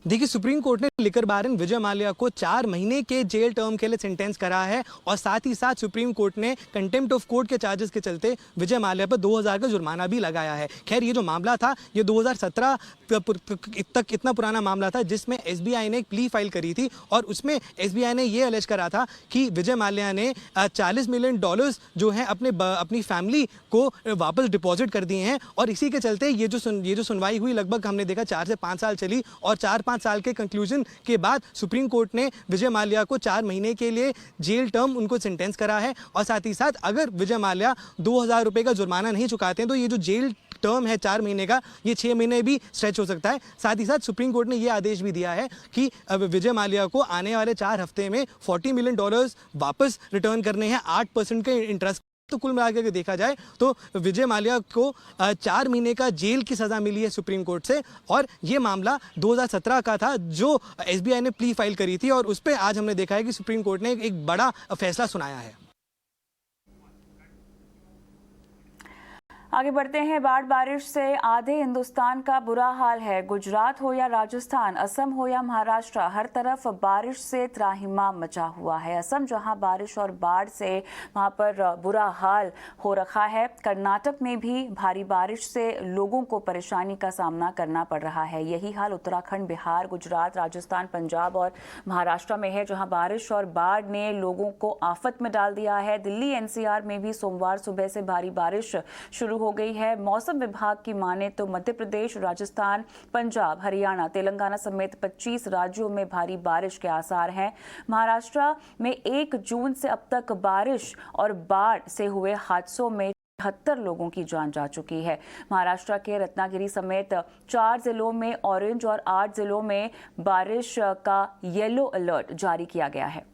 देखिए, सुप्रीम कोर्ट ने लिकर बारन विजय माल्या को 4 महीने के जेल टर्म के लिए सेंटेंस करा है और साथ ही साथ सुप्रीम कोर्ट ने कंटेम्प्ट ऑफ कोर्ट के चार्जेस के चलते विजय माल्या पर 2,000 का जुर्माना भी लगाया है। खैर, ये जो मामला था ये 2017 तक इतना पुराना मामला था जिसमें एसबीआई ने एक प्ली फाइल करी थी और उसमें एसबीआई ने ये अलेज करा था कि विजय माल्या ने $40 मिलियन जो है अपनी फैमिली को वापस डिपॉजिट कर दिए हैं और इसी के चलते ये जो सुनवाई हुई लगभग हमने देखा 4 से 5 साल चली और 4-5 साल के कंक्लूजन के बाद सुप्रीम कोर्ट ने विजय माल्या को 4 महीने के लिए जेल टर्म उनको सेंटेंस करा है और साथ ही साथ अगर विजय माल्या 2,000 रुपए का जुर्माना नहीं चुकाते हैं तो ये जो जेल टर्म है 4 महीने का ये 6 महीने भी स्ट्रेच हो सकता है। साथ ही साथ सुप्रीम कोर्ट ने ये आदेश भी दिया है कि विजय माल्या को आने वाले 4 हफ्ते में $40 मिलियन वापस रिटर्न करने हैं 8% के इंटरेस्ट। तो कुल मिलाकर देखा जाए तो विजय माल्या को 4 महीने का जेल की सजा मिली है सुप्रीम कोर्ट से और ये मामला 2017 का था जो एसबीआई ने प्ली फाइल करी थी और उस पर आज हमने देखा है कि सुप्रीम कोर्ट ने एक बड़ा फैसला सुनाया है। आगे बढ़ते हैं। बाढ़ बारिश से आधे हिंदुस्तान का बुरा हाल है। गुजरात हो या राजस्थान, असम हो या महाराष्ट्र, हर तरफ बारिश से त्राहिमाम मचा हुआ है। असम जहां बारिश और बाढ़ से वहां पर बुरा हाल हो रखा है। कर्नाटक में भी भारी बारिश से लोगों को परेशानी का सामना करना पड़ रहा है। यही हाल उत्तराखंड, बिहार, गुजरात, राजस्थान, पंजाब और महाराष्ट्र में है जहां बारिश और बाढ़ ने लोगों को आफत में डाल दिया है। दिल्ली एनसीआर में भी सोमवार सुबह से भारी बारिश शुरू हो गई है। मौसम विभाग की माने तो मध्य प्रदेश, राजस्थान, पंजाब, हरियाणा, तेलंगाना समेत 25 राज्यों में भारी बारिश के आसार हैं। महाराष्ट्र में 1 जून से अब तक बारिश और बाढ़ से हुए हादसों में 78 लोगों की जान जा चुकी है। महाराष्ट्र के रत्नागिरी समेत 4 जिलों में ऑरेंज और 8 जिलों में बारिश का येलो अलर्ट जारी किया गया है।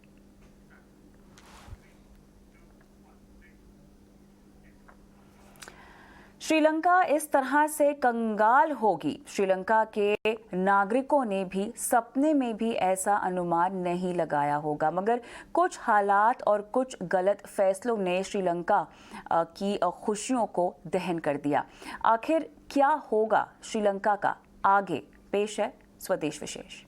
श्रीलंका इस तरह से कंगाल होगी, श्रीलंका के नागरिकों ने भी सपने में भी ऐसा अनुमान नहीं लगाया होगा। मगर कुछ हालात और कुछ गलत फैसलों ने श्रीलंका की खुशियों को दहन कर दिया। आखिर क्या होगा श्रीलंका का आगे? पेश है स्वदेश विशेष।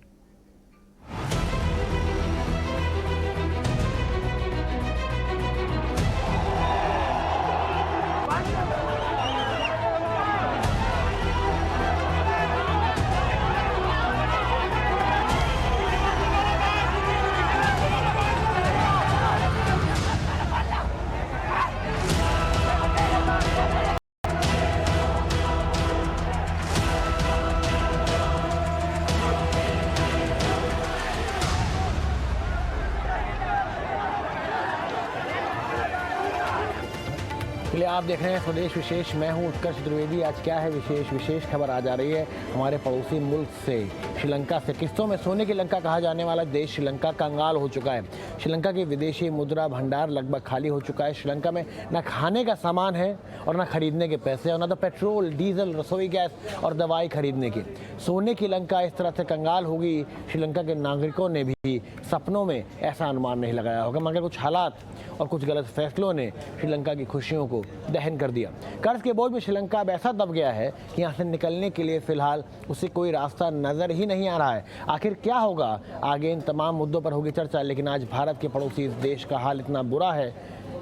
आप देख रहे हैं स्वदेश विशेष। मैं हूं उत्कर्ष द्विवेदी। आज क्या है विशेष खबर आ जा रही है हमारे पड़ोसी मुल्क से, श्रीलंका से। किस्तों में सोने की लंका कहा जाने वाला देश श्रीलंका कंगाल हो चुका है। श्रीलंका की विदेशी मुद्रा भंडार लगभग खाली हो चुका है। श्रीलंका में न खाने का सामान है और न खरीदने के पैसे, और न तो पेट्रोल, डीजल, रसोई गैस और दवाई खरीदने की। सोने की लंका इस तरह से कंगाल होगी, श्रीलंका के नागरिकों ने भी सपनों में ऐसा अनुमान नहीं लगाया होगा, मगर कुछ हालात और कुछ गलत फैसलों ने श्रीलंका की खुशियों को दहन कर दिया। कर्ज के बोझ में श्रीलंका अब ऐसा दब गया है कि यहाँ से निकलने के लिए फिलहाल उसे कोई रास्ता नजर ही नहीं आ रहा है। आखिर क्या होगा आगे, इन तमाम मुद्दों पर होगी चर्चा। लेकिन आज भारत के पड़ोसी इस देश का हाल इतना बुरा है,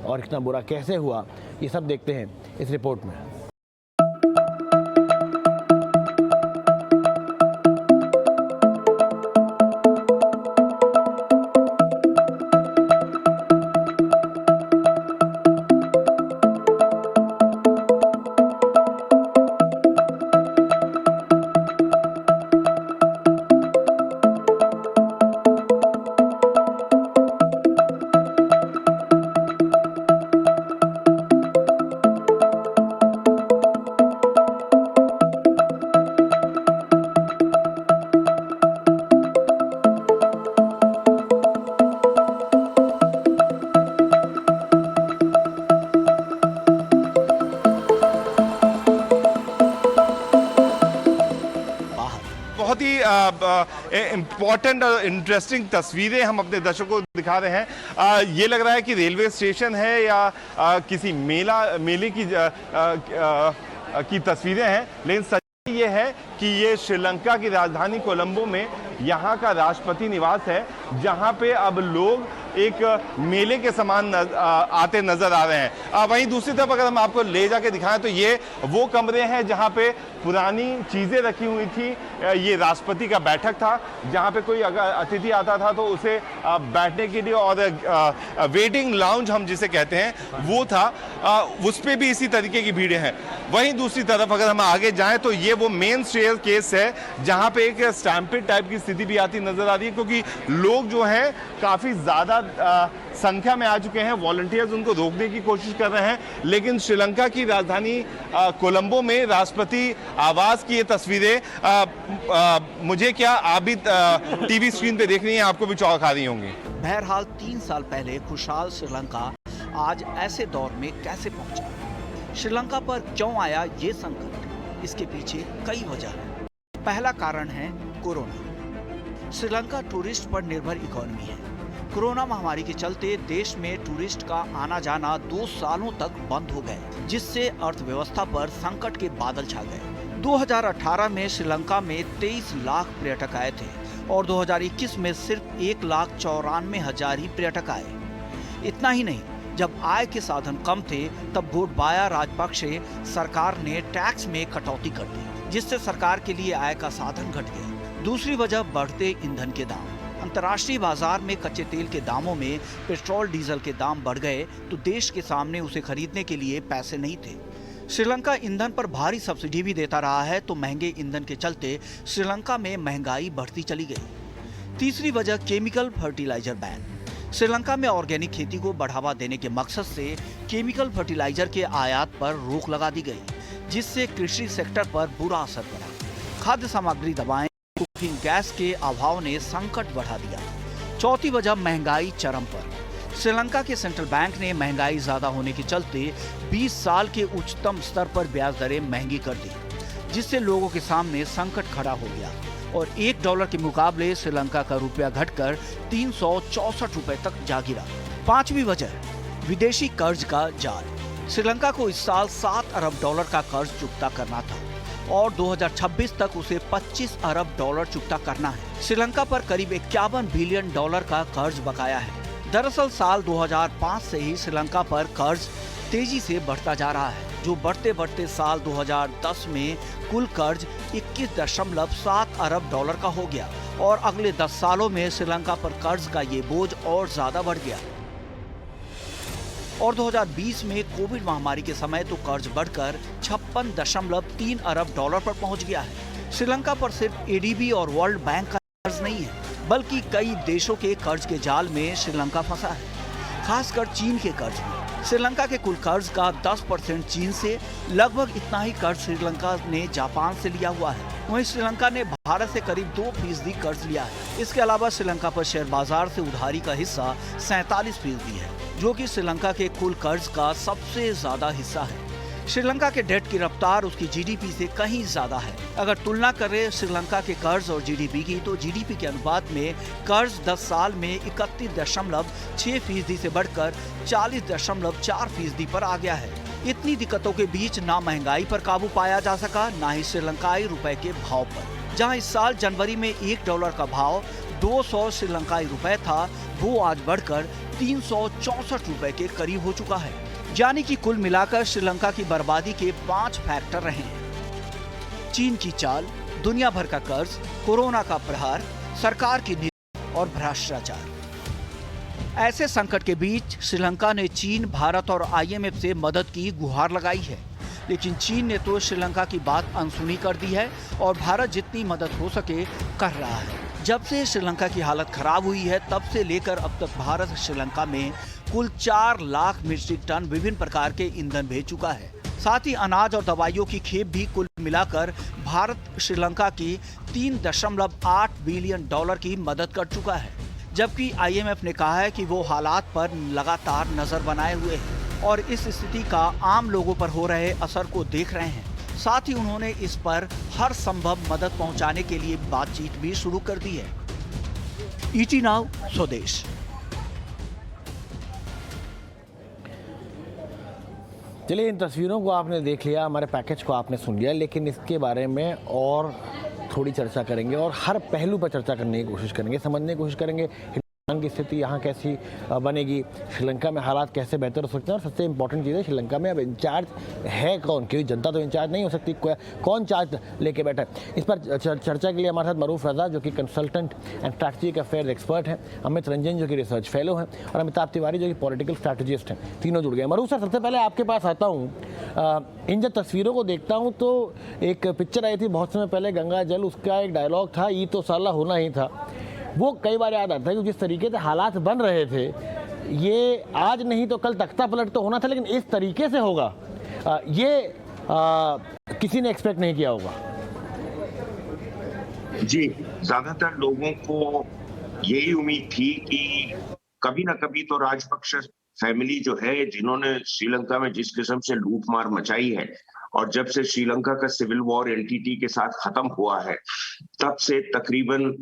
और इतना बुरा कैसे हुआ, ये सब देखते हैं इस रिपोर्ट में। बहुत ही इम्पॉर्टेंट और इंटरेस्टिंग तस्वीरें हम अपने दर्शकों को दिखा रहे हैं। ये लग रहा है कि रेलवे स्टेशन है या किसी मेले की तस्वीरें हैं, लेकिन सच ये है कि ये श्रीलंका की राजधानी कोलंबो में यहाँ का राष्ट्रपति निवास है, जहाँ पे अब लोग एक मेले के समान आते नजर आ रहे हैं। वहीं दूसरी तरफ अगर हम आपको ले जाके दिखाएं तो ये वो कमरे हैं जहाँ पे पुरानी चीजें रखी हुई थी। ये राष्ट्रपति का बैठक था, जहाँ पे कोई अगर अतिथि आता था तो उसे बैठने के लिए, और वेटिंग लाउंज हम जिसे कहते हैं वो था, उस पर भी इसी तरीके की भीड़ें हैं। वहीं दूसरी तरफ अगर हम आगे जाएं तो ये वो मेन स्टेयर केस है, जहाँ पे एक स्टैम्पिड टाइप की स्थिति भी आती नजर आ रही है, क्योंकि लोग जो हैं काफी ज्यादा संख्या में आ चुके हैं। वॉलंटियर्स उनको रोकने की कोशिश कर रहे हैं, लेकिन श्रीलंका की राजधानी कोलंबो में राष्ट्रपति आवास की ये तस्वीरें मुझे क्या आप भी टीवी स्क्रीन पे देख रही हैं, आपको भी चौंका रही होंगी। बहरहाल 3 साल पहले खुशहाल श्रीलंका आज ऐसे दौर में कैसे पहुंचा? श्रीलंका पर क्यों आया ये संकट? इसके पीछे कई वजह हैं। पहला कारण है कोरोना। श्रीलंका टूरिस्ट पर निर्भर इकोनॉमी है। कोरोना महामारी के चलते देश में टूरिस्ट का आना जाना 2 सालों तक बंद हो गए, जिससे अर्थव्यवस्था पर संकट के बादल छा गए। 2018 में श्रीलंका में 23 लाख पर्यटक आए थे और 2021 में सिर्फ 1,94,000 ही पर्यटक आए। इतना ही नहीं, जब आय के साधन कम थे तब गोटबाया राजपक्षे सरकार ने टैक्स में कटौती कर दी, जिससे सरकार के लिए आय का साधन घट गया। दूसरी वजह बढ़ते ईंधन के दाम। अंतर्राष्ट्रीय बाजार में कच्चे तेल के दामों में पेट्रोल डीजल के दाम बढ़ गए तो देश के सामने उसे खरीदने के लिए पैसे नहीं थे। श्रीलंका ईंधन पर भारी सब्सिडी भी देता रहा है, तो महंगे ईंधन के चलते श्रीलंका में महंगाई बढ़ती चली गई। तीसरी वजह केमिकल फर्टिलाइजर बैन। श्रीलंका में ऑर्गेनिक खेती को बढ़ावा देने के मकसद से केमिकल फर्टिलाइजर के आयात पर रोक लगा दी गई, जिससे कृषि सेक्टर पर बुरा असर पड़ा। खाद्य सामग्री, दवाएं, कुकिंग गैस के अभाव ने संकट बढ़ा दिया। चौथी वजह महंगाई चरम पर। श्रीलंका के सेंट्रल बैंक ने महंगाई ज्यादा होने के चलते 20 साल के उच्चतम स्तर पर ब्याज दरें महंगी कर दी, जिससे लोगों के सामने संकट खड़ा हो गया और $1 के मुकाबले श्रीलंका का रुपया घटकर 364 रुपए तक जा गिरा। पांचवी वजह विदेशी कर्ज का जाल। श्रीलंका को इस साल $7 अरब का कर्ज चुकता करना था और 2026 तक उसे $25 अरब चुकता करना है। श्रीलंका पर करीब $51 बिलियन का कर्ज बकाया है। दरअसल साल 2005 से ही श्रीलंका पर कर्ज तेजी से बढ़ता जा रहा है, जो बढ़ते बढ़ते साल 2010 में कुल कर्ज $21.7 अरब का हो गया और अगले 10 सालों में श्रीलंका पर कर्ज का ये बोझ और ज्यादा बढ़ गया। और 2020 में कोविड महामारी के समय तो कर्ज बढ़कर $56.3 अरब पर पहुंच गया है। श्रीलंका पर सिर्फ एडीबी और वर्ल्ड बैंक का कर्ज नहीं है, बल्कि कई देशों के कर्ज के जाल में श्रीलंका फंसा है, खासकर चीन के कर्ज में। श्रीलंका के कुल कर्ज का 10% चीन से, लगभग इतना ही कर्ज श्रीलंका ने जापान से लिया हुआ है। वहीं श्रीलंका ने भारत से करीब 2% कर्ज लिया है। इसके अलावा श्रीलंका पर शेयर बाजार से उधारी का हिस्सा 47% है, जो कि श्रीलंका के कुल कर्ज का सबसे ज्यादा हिस्सा है। श्रीलंका के डेट की रफ्तार उसकी जीडीपी से कहीं ज्यादा है। अगर तुलना करें श्रीलंका के कर्ज और जीडीपी की, तो जीडीपी के अनुपात में कर्ज 10 साल में 31.6% से बढ़कर 40.4% पर आ गया है। इतनी दिक्कतों के बीच ना महंगाई पर काबू पाया जा सका, ना ही श्रीलंकाई रुपए के भाव पर। जहां इस साल जनवरी में $1 का भाव 200 श्रीलंकाई रुपए था, वो आज बढ़कर 364 रुपए के करीब हो चुका है। यानी कि कुल मिलाकर श्रीलंका की बर्बादी के 5 फैक्टर रहे हैं: चीन की चाल, दुनिया भर का कर्ज, कोरोना का प्रहार, सरकार की नीति और भ्रष्टाचार। ऐसे संकट के बीच श्रीलंका ने चीन, भारत और IMF से मदद की गुहार लगाई है, लेकिन चीन ने तो श्रीलंका की बात अनसुनी कर दी है और भारत जितनी मदद हो सके कर रहा है। जब से श्रीलंका की हालत खराब हुई है, तब से लेकर अब तक भारत श्रीलंका में कुल 4 लाख मीट्रिक टन विभिन्न प्रकार के ईंधन भेज चुका है। साथ ही अनाज और दवाइयों की खेप भी कुल मिलाकर भारत श्रीलंका की $3.8 बिलियन की मदद कर चुका है। जबकि IMF ने कहा है कि वो हालात पर लगातार नजर बनाए हुए हैं और इस स्थिति का आम लोगों पर हो रहे असर को देख रहे हैं। साथ ही उन्होंने इस पर हर संभव मदद पहुंचाने के लिए बातचीत भी शुरू कर दी है। ET नाउ स्वदेश। चलिए, इन तस्वीरों को आपने देख लिया, हमारे पैकेज को आपने सुन लिया, लेकिन इसके बारे में और थोड़ी चर्चा करेंगे और हर पहलू पर चर्चा करने की कोशिश करेंगे, समझने की कोशिश करेंगे हिंदुस्तान की स्थिति यहाँ कैसी बनेगी, श्रीलंका में हालात कैसे बेहतर हो सकते हैं और सबसे इम्पोर्टेंट चीज़ है श्रीलंका में अब इंचार्ज है कौन, क्योंकि जनता तो इंचार्ज नहीं हो सकती, कौन चार्ज लेके बैठा है। इस पर चर्चा के लिए हमारे साथ मरूफ रजा जो कि consultant and strategic affair expert हैं, अमित रंजन जो कि रिसर्च फेलो हैं और अमिताभ तिवारी जो कि पॉलिटिकल स्ट्रैटेजिस्ट हैं, तीनों जुड़ गए। मरूफ सर, सबसे पहले आपके पास आता हूँ। इन जब तस्वीरों को देखता हूँ तो एक पिक्चर आई थी बहुत समय पहले, गंगा जल, उसका एक डायलॉग था, ये तो साला होना ही था। वो कई बार याद आता है कि जिस तरीके से हालात बन रहे थे, ये आज नहीं तो कल तख्ता पलट तो होना था, लेकिन इस तरीके से होगा ये किसी ने एक्सपेक्ट नहीं किया होगा। जी, ज्यादातर लोगों को यही उम्मीद थी कि कभी ना कभी तो राजपक्ष फैमिली जो है, जिन्होंने श्रीलंका में जिस किस्म से लूटमार मचाई है और जब से श्रीलंका का सिविल वॉर एनटीटी के साथ खत्म हुआ है, तब से तकरीबन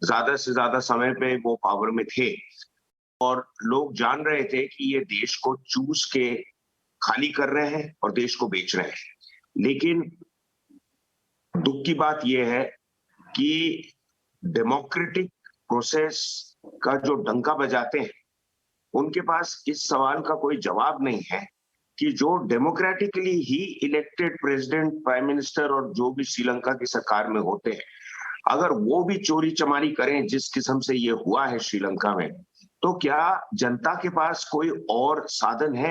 ज्यादा से ज्यादा समय पे वो पावर में थे और लोग जान रहे थे कि ये देश को चूस के खाली कर रहे हैं और देश को बेच रहे हैं। लेकिन दुख की बात यह है कि डेमोक्रेटिक प्रोसेस का जो डंका बजाते हैं, उनके पास इस सवाल का कोई जवाब नहीं है कि जो डेमोक्रेटिकली ही इलेक्टेड प्रेसिडेंट, प्राइम मिनिस्टर और जो भी श्रीलंका की सरकार में होते हैं, अगर वो भी चोरी चमारी करें जिस किस्म से ये हुआ है श्रीलंका में, तो क्या जनता के पास कोई और साधन है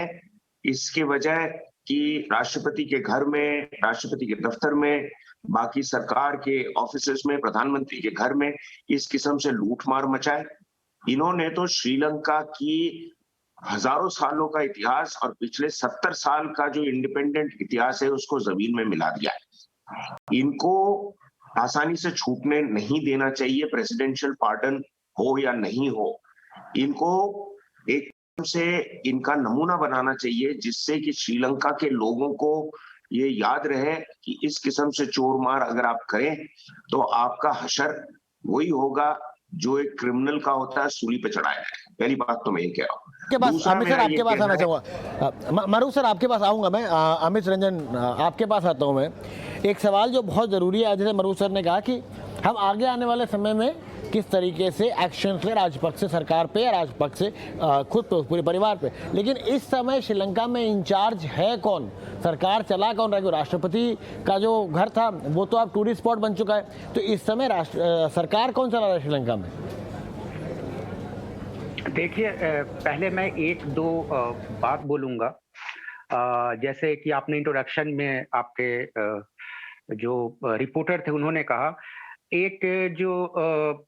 इसके बजाय कि राष्ट्रपति के घर में, राष्ट्रपति के दफ्तर में, बाकी सरकार के ऑफिसेस में, प्रधानमंत्री के घर में इस किस्म से लूटमार मचाए? इन्होंने तो श्रीलंका की हजारों सालों का इतिहास और पिछले 70 साल का जो इंडिपेंडेंट इतिहास है उसको जमीन में मिला दिया है। इनको आसानी से छूटने नहीं देना चाहिए, प्रेसिडेंशियल पार्डन हो या नहीं हो, इनको एक से इनका नमूना बनाना चाहिए जिससे कि श्रीलंका के लोगों को ये याद रहे कि इस किस्म से चोर मार अगर आप करें तो आपका हशर वही होगा जो एक क्रिमिनल का होता है, सूली पे चढ़ाया है। पहली बात तो मैं ये कह रहा हूँ। अमित सर आपके पास आना चाहूँगा, मरूफ सर आपके पास आऊँगा मैं, अमित रंजन आपके पास आता हूँ मैं। एक सवाल जो बहुत ज़रूरी है, जैसे मरूफ सर ने कहा कि हम आगे आने वाले समय में किस तरीके से एक्शन ले राजपक्ष सरकार पे या राजपक्ष खुद पे, पूरे परिवार पे, लेकिन इस समय श्रीलंका में इंचार्ज है कौन, सरकार चला कौन रहा है? राष्ट्रपति का जो घर था वो तो अब टूरिस्ट स्पॉट बन चुका है, तो इस समय सरकार कौन चला रहा है श्रीलंका में? देखिए, पहले मैं एक दो बात बोलूँगा। जैसे कि आपने इंट्रोडक्शन में आपके जो रिपोर्टर थे उन्होंने कहा, एक जो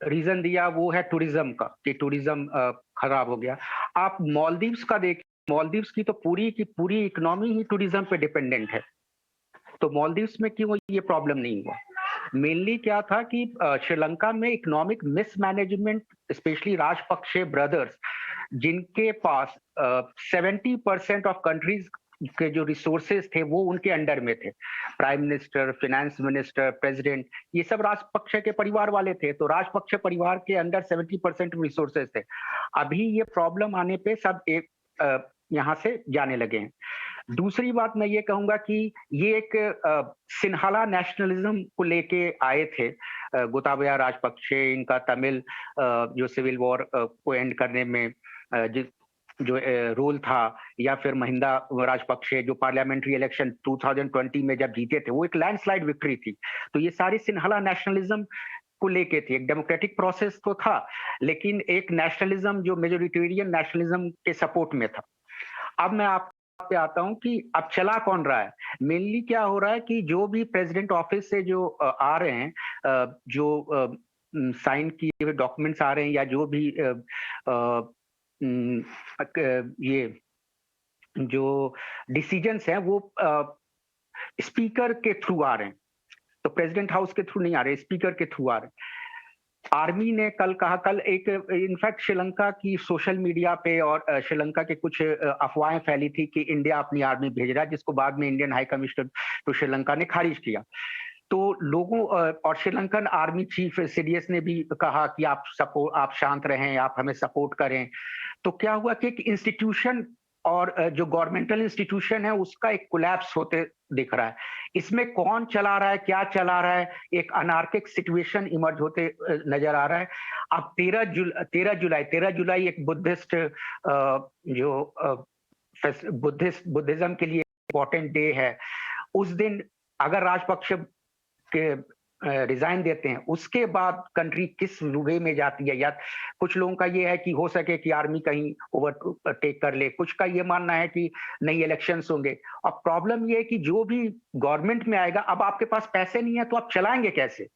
रीजन दिया वो है टूरिज्म का, कि टूरिज्म खराब हो गया। आप मालदीव्स का देखिए, मालदीव्स की तो पूरी की पूरी इकोनॉमी ही टूरिज्म पे डिपेंडेंट है, तो मालदीव्स में क्यों ये प्रॉब्लम नहीं हुआ? मेनली क्या था कि श्रीलंका में economic mismanagement, specially Rajapaksa brothers, जिनके पास 70% ऑफ कंट्रीज के जो रिसोर्सेज थे वो उनके अंडर में थे। Prime minister, finance minister, president, ये सब राजपक्षे के परिवार वाले थे, तो राजपक्षे परिवार के अंडर 70% रिसोर्सेज थे। अभी ये प्रॉब्लम आने पे सब एक यहाँ से जाने लगे हैं। दूसरी बात मैं ये कहूंगा कि ये एक सिन्हाला नेशनलिज्म को लेके आए थे गोताबया राजपक्षे, इनका तमिल जो सिविल वॉर को एंड करने में जो रोल था, या फिर महिंदा राजपक्षे जो पार्लियामेंट्री इलेक्शन 2020 में जब जीते थे, वो एक लैंडस्लाइड विक्ट्री थी। तो ये सारी सिन्हाला नेशनलिज्म को लेके थी। एक डेमोक्रेटिक प्रोसेस तो था, लेकिन एक नेशनलिज्म जो मेजोरिटेरियन नेशनलिज्म के सपोर्ट में था। अब मैं आप पे आता हूं कि अब चला कौन रहा है। मेनली क्या हो रहा है कि जो भी प्रेसिडेंट ऑफिस से जो आ रहे हैं, जो साइन किए हुए डॉक्यूमेंट्स आ रहे हैं, या जो भी ये जो डिसीजंस हैं वो स्पीकर के थ्रू आ रहे हैं, तो प्रेसिडेंट हाउस के थ्रू नहीं आ रहे, स्पीकर के थ्रू आ रहे हैं। आर्मी ने कल कहा, कल एक इनफैक्ट श्रीलंका की सोशल मीडिया पे और श्रीलंका के कुछ अफवाहें फैली थी कि इंडिया अपनी आर्मी भेज रहा है, जिसको बाद में इंडियन हाई कमिश्नर तो श्रीलंका ने खारिज किया। तो लोगों और श्रीलंकन आर्मी चीफ सीडीएस ने भी कहा कि आप शांत रहें, आप हमें सपोर्ट करें। तो क्या हुआ कि एक इंस्टीट्यूशन और जो गवर्नमेंटल इंस्टीट्यूशन है उसका एक कोलैप्स होते दिख रहा है। इसमें कौन चला रहा है, क्या चला रहा है, एक अनार्किक सिचुएशन इमर्ज होते नजर आ रहा है। अब 13 जुलाई एक बुद्धिस्ट जो बुद्धिज्म के लिए इम्पोर्टेंट डे है। उस दिन अगर राजपक्ष के रिजाइन देते हैं, उसके बाद कंट्री किस वे में जाती है, या कुछ लोगों का ये है कि हो सके कि आर्मी कहीं ओवरटेक कर ले, कुछ का ये मानना है कि नई इलेक्शंस होंगे। अब प्रॉब्लम ये है कि जो भी गवर्नमेंट में आएगा, अब आपके पास पैसे नहीं है तो आप चलाएंगे कैसे,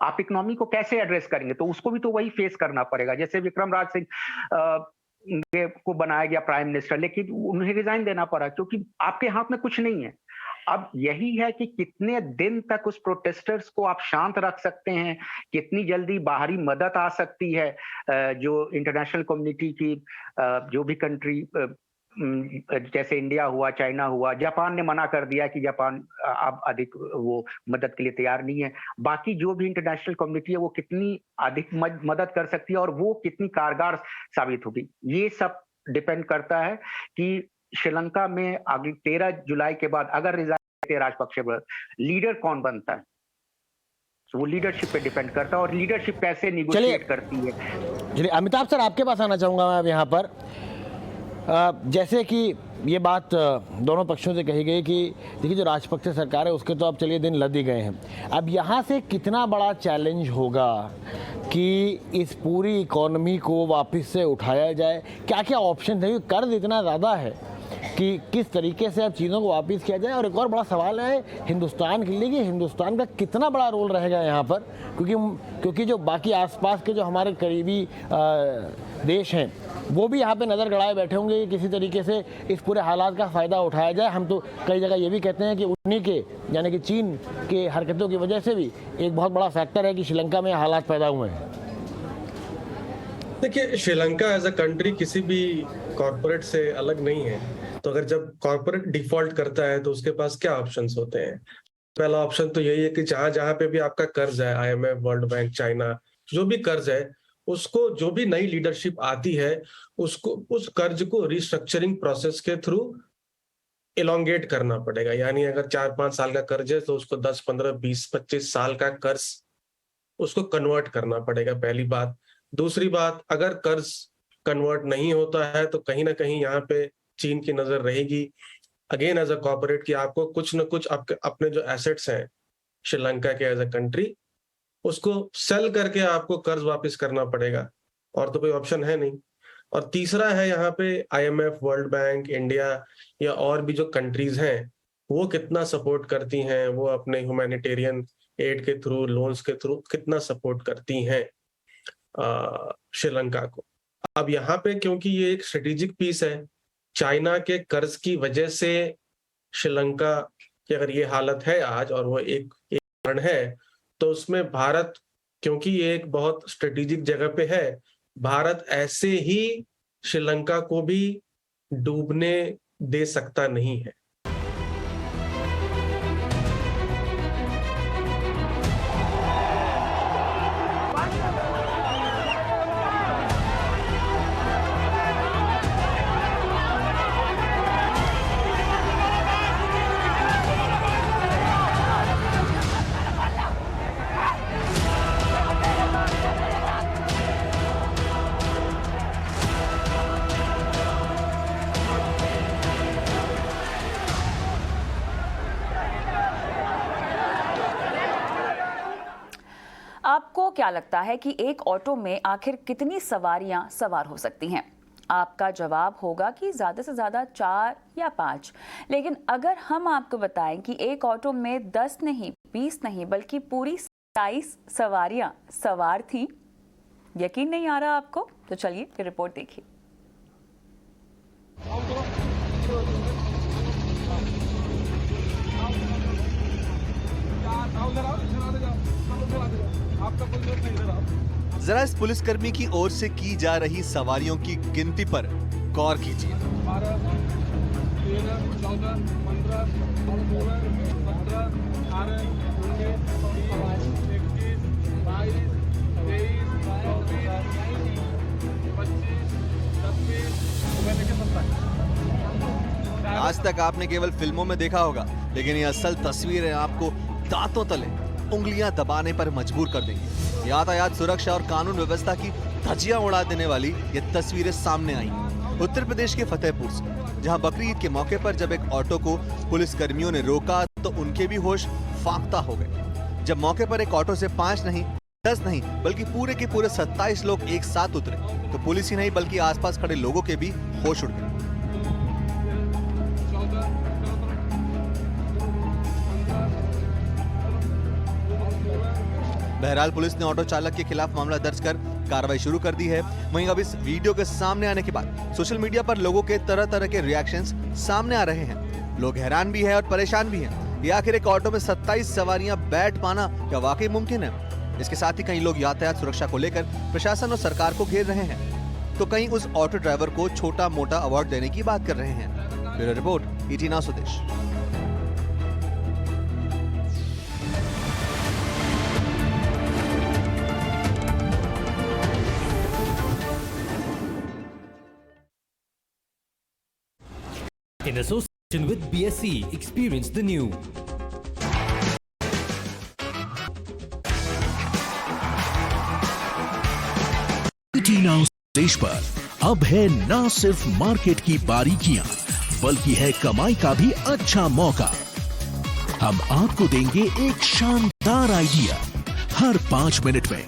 आप इकोनॉमी को कैसे एड्रेस करेंगे? तो उसको भी तो वही फेस करना पड़ेगा। जैसे विक्रम राज सिंह को बनाया गया प्राइम मिनिस्टर, लेकिन उन्हें रिजाइन देना पड़ा क्योंकि आपके हाथ में कुछ नहीं है। अब यही है कि कितने दिन तक उस प्रोटेस्टर्स को आप शांत रख सकते हैं, कितनी जल्दी बाहरी मदद आ सकती है। जो इंटरनेशनल कम्युनिटी की जो भी कंट्री जैसे इंडिया हुआ, चाइना हुआ, जापान ने मना कर दिया कि जापान अब अधिक वो मदद के लिए तैयार नहीं है। बाकी जो भी इंटरनेशनल कम्युनिटी है वो कितनी अधिक मदद कर सकती है और वो कितनी कारगर साबित होगी, ये सब डिपेंड करता है कि श्रीलंका में अगले 13 जुलाई के बाद अगर रिजाइन राजपक्षे लीडर कौन बनता है, तो वो लीडरशिप पे डिपेंड करता है और लीडरशिप कैसे निगोशिएट करती है। चलिए अमिताभ सर, आपके पास आना चाहूंगा मैं अब यहाँ पर। जैसे कि ये बात दोनों पक्षों से कही गई कि देखिए जो राजपक्षे सरकार है उसके तो अब चलिए दिन लद ही गए हैं। अब यहाँ से कितना बड़ा चैलेंज होगा कि इस पूरी इकोनॉमी को वापस से उठाया जाए, क्या क्या ऑप्शन है? कर्ज इतना ज़्यादा है कि किस तरीके से अब चीज़ों को वापस किया जाए। और एक और बड़ा सवाल है हिंदुस्तान के लिए कि हिंदुस्तान का कितना बड़ा रोल रहेगा यहाँ पर, क्योंकि जो बाकी आसपास के जो हमारे करीबी देश हैं वो भी यहाँ पे नज़र गड़ाए बैठे होंगे कि किसी तरीके से इस पूरे हालात का फ़ायदा उठाया जाए। हम तो कई जगह ये भी कहते हैं कि उन्हीं के यानी कि चीन के हरकतों की वजह से भी एक बहुत बड़ा फैक्टर है कि श्रीलंका में हालात पैदा हुए हैं। देखिए, श्रीलंका एज अ कंट्री किसी भी कॉरपोरेट से अलग नहीं है। तो अगर जब कॉरपोरेट डिफॉल्ट करता है तो उसके पास क्या ऑप्शंस होते हैं? पहला ऑप्शन तो यही है कि जहां जहां पे भी आपका कर्ज है, IMF, वर्ल्ड बैंक, चाइना, जो भी कर्ज है उसको, जो भी नई लीडरशिप आती है उसको उस कर्ज को रिस्ट्रक्चरिंग प्रोसेस के थ्रू इलोंगेट करना पड़ेगा। यानी अगर 4-5 साल का कर्ज है तो उसको 10, 15, 20, 25 साल का कर्ज उसको कन्वर्ट करना पड़ेगा, पहली बात। दूसरी बात, अगर कर्ज कन्वर्ट नहीं होता है तो कहीं ना कहीं यहाँ पे चीन की नजर रहेगी अगेन एज अ कॉर्पोरेट कि आपको कुछ न कुछ अपने जो एसेट्स हैं श्रीलंका के एज अ कंट्री उसको सेल करके आपको कर्ज वापस करना पड़ेगा, और तो कोई ऑप्शन है नहीं। और तीसरा है यहाँ पे IMF, वर्ल्ड बैंक, इंडिया या और भी जो कंट्रीज हैं वो कितना सपोर्ट करती हैं, वो अपने ह्यूमैनिटेरियन एड के थ्रू, लोन्स के थ्रू कितना सपोर्ट करती हैं श्रीलंका को। अब यहाँ पे क्योंकि ये एक स्ट्रेटेजिक पीस है चाइना के कर्ज की वजह से श्रीलंका की अगर ये हालत है आज, और वो एक कारण है, तो उसमें भारत, क्योंकि ये एक बहुत स्ट्रेटेजिक जगह पे है, भारत ऐसे ही श्रीलंका को भी डूबने दे सकता नहीं है। आपको क्या लगता है कि एक ऑटो में आखिर कितनी सवारियां सवार हो सकती हैं? आपका जवाब होगा कि ज़्यादा से ज़्यादा 4 या 5। लेकिन अगर हम आपको बताएं कि एक ऑटो में 10 नहीं, 20 नहीं, बल्कि पूरी 27 सवारियां सवार थीं, यकीन नहीं आ रहा आपको? तो चलिए ये रिपोर्ट देखिए। जरा इस पुलिसकर्मी की ओर से की जा रही सवारियों की गिनती पर गौर कीजिए। 12, 13, 14, 15, 16, 17, 18, 19, 20, 21, 22, 23, 24, 25, 26, आज तक आपने केवल फिल्मों में देखा होगा, लेकिन ये असल तस्वीरें आपको दांतों तले उंगलियां दबाने पर मजबूर कर देंगी। यातायात सुरक्षा और कानून व्यवस्था की धज्जियां उड़ा देने वाली ये तस्वीरें सामने आई उत्तर प्रदेश के फतेहपुर से, जहां बकरी ईद के मौके पर जब एक ऑटो को पुलिसकर्मियों ने रोका तो उनके भी होश फाख्ता हो गए। जब मौके पर एक ऑटो से 5 नहीं, 10 नहीं, बल्कि पूरे के पूरे 27 लोग एक साथ उतरे तो पुलिस ही नहीं बल्कि आसपास खड़े लोगों के भी होश उड़ गए। बहरहाल पुलिस ने ऑटो चालक के खिलाफ मामला दर्ज कर कार्रवाई शुरू कर दी है। वहीं अब इस वीडियो के सामने आने के बाद सोशल मीडिया पर लोगों के तरह तरह के रिएक्शंस सामने आ रहे हैं। लोग हैरान भी हैं और परेशान भी हैं। ये आखिर एक ऑटो में 27 सवारियां बैठ पाना क्या वाकई मुमकिन है? इसके साथ ही कई लोग यातायात सुरक्षा को लेकर प्रशासन और सरकार को घेर रहे हैं, तो कई उस ऑटो ड्राइवर को छोटा मोटा अवार्ड देने की बात कर रहे हैं। ब्यूरो रिपोर्ट, ET नाउ स्वदेश। In association with BSC, experience the new. ET now देश पर अब है ना सिर्फ मार्केट की बारीकियां, बल्कि है कमाई का भी अच्छा मौका। हम आपको देंगे एक शानदार आइडिया हर 5 मिनट में।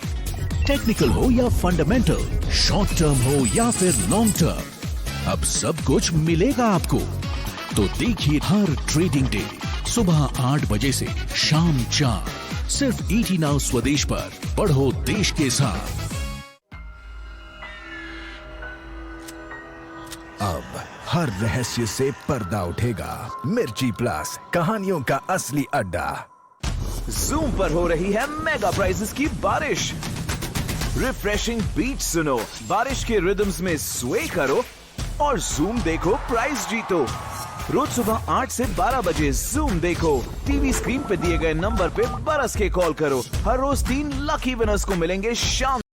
टेक्निकल हो या फंडामेंटल, शॉर्ट टर्म हो या फिर लॉन्ग टर्म, अब सब कुछ मिलेगा आपको। तो देखिए हर ट्रेडिंग डे सुबह 8 बजे से शाम 4, सिर्फ ET नाउ स्वदेश पर। बढ़ो देश के साथ। अब हर रहस्य से पर्दा उठेगा। मिर्ची प्लस, कहानियों का असली अड्डा। जूम पर हो रही है मेगा प्राइजेस की बारिश। रिफ्रेशिंग बीट सुनो, बारिश के रिदम्स में स्वे करो और जूम देखो, प्राइज जीतो। रोज सुबह 8 से 12 बजे जूम देखो। टीवी स्क्रीन पे दिए गए नंबर पे बरस के कॉल करो। हर रोज 3 लकी विनर्स को मिलेंगे शाम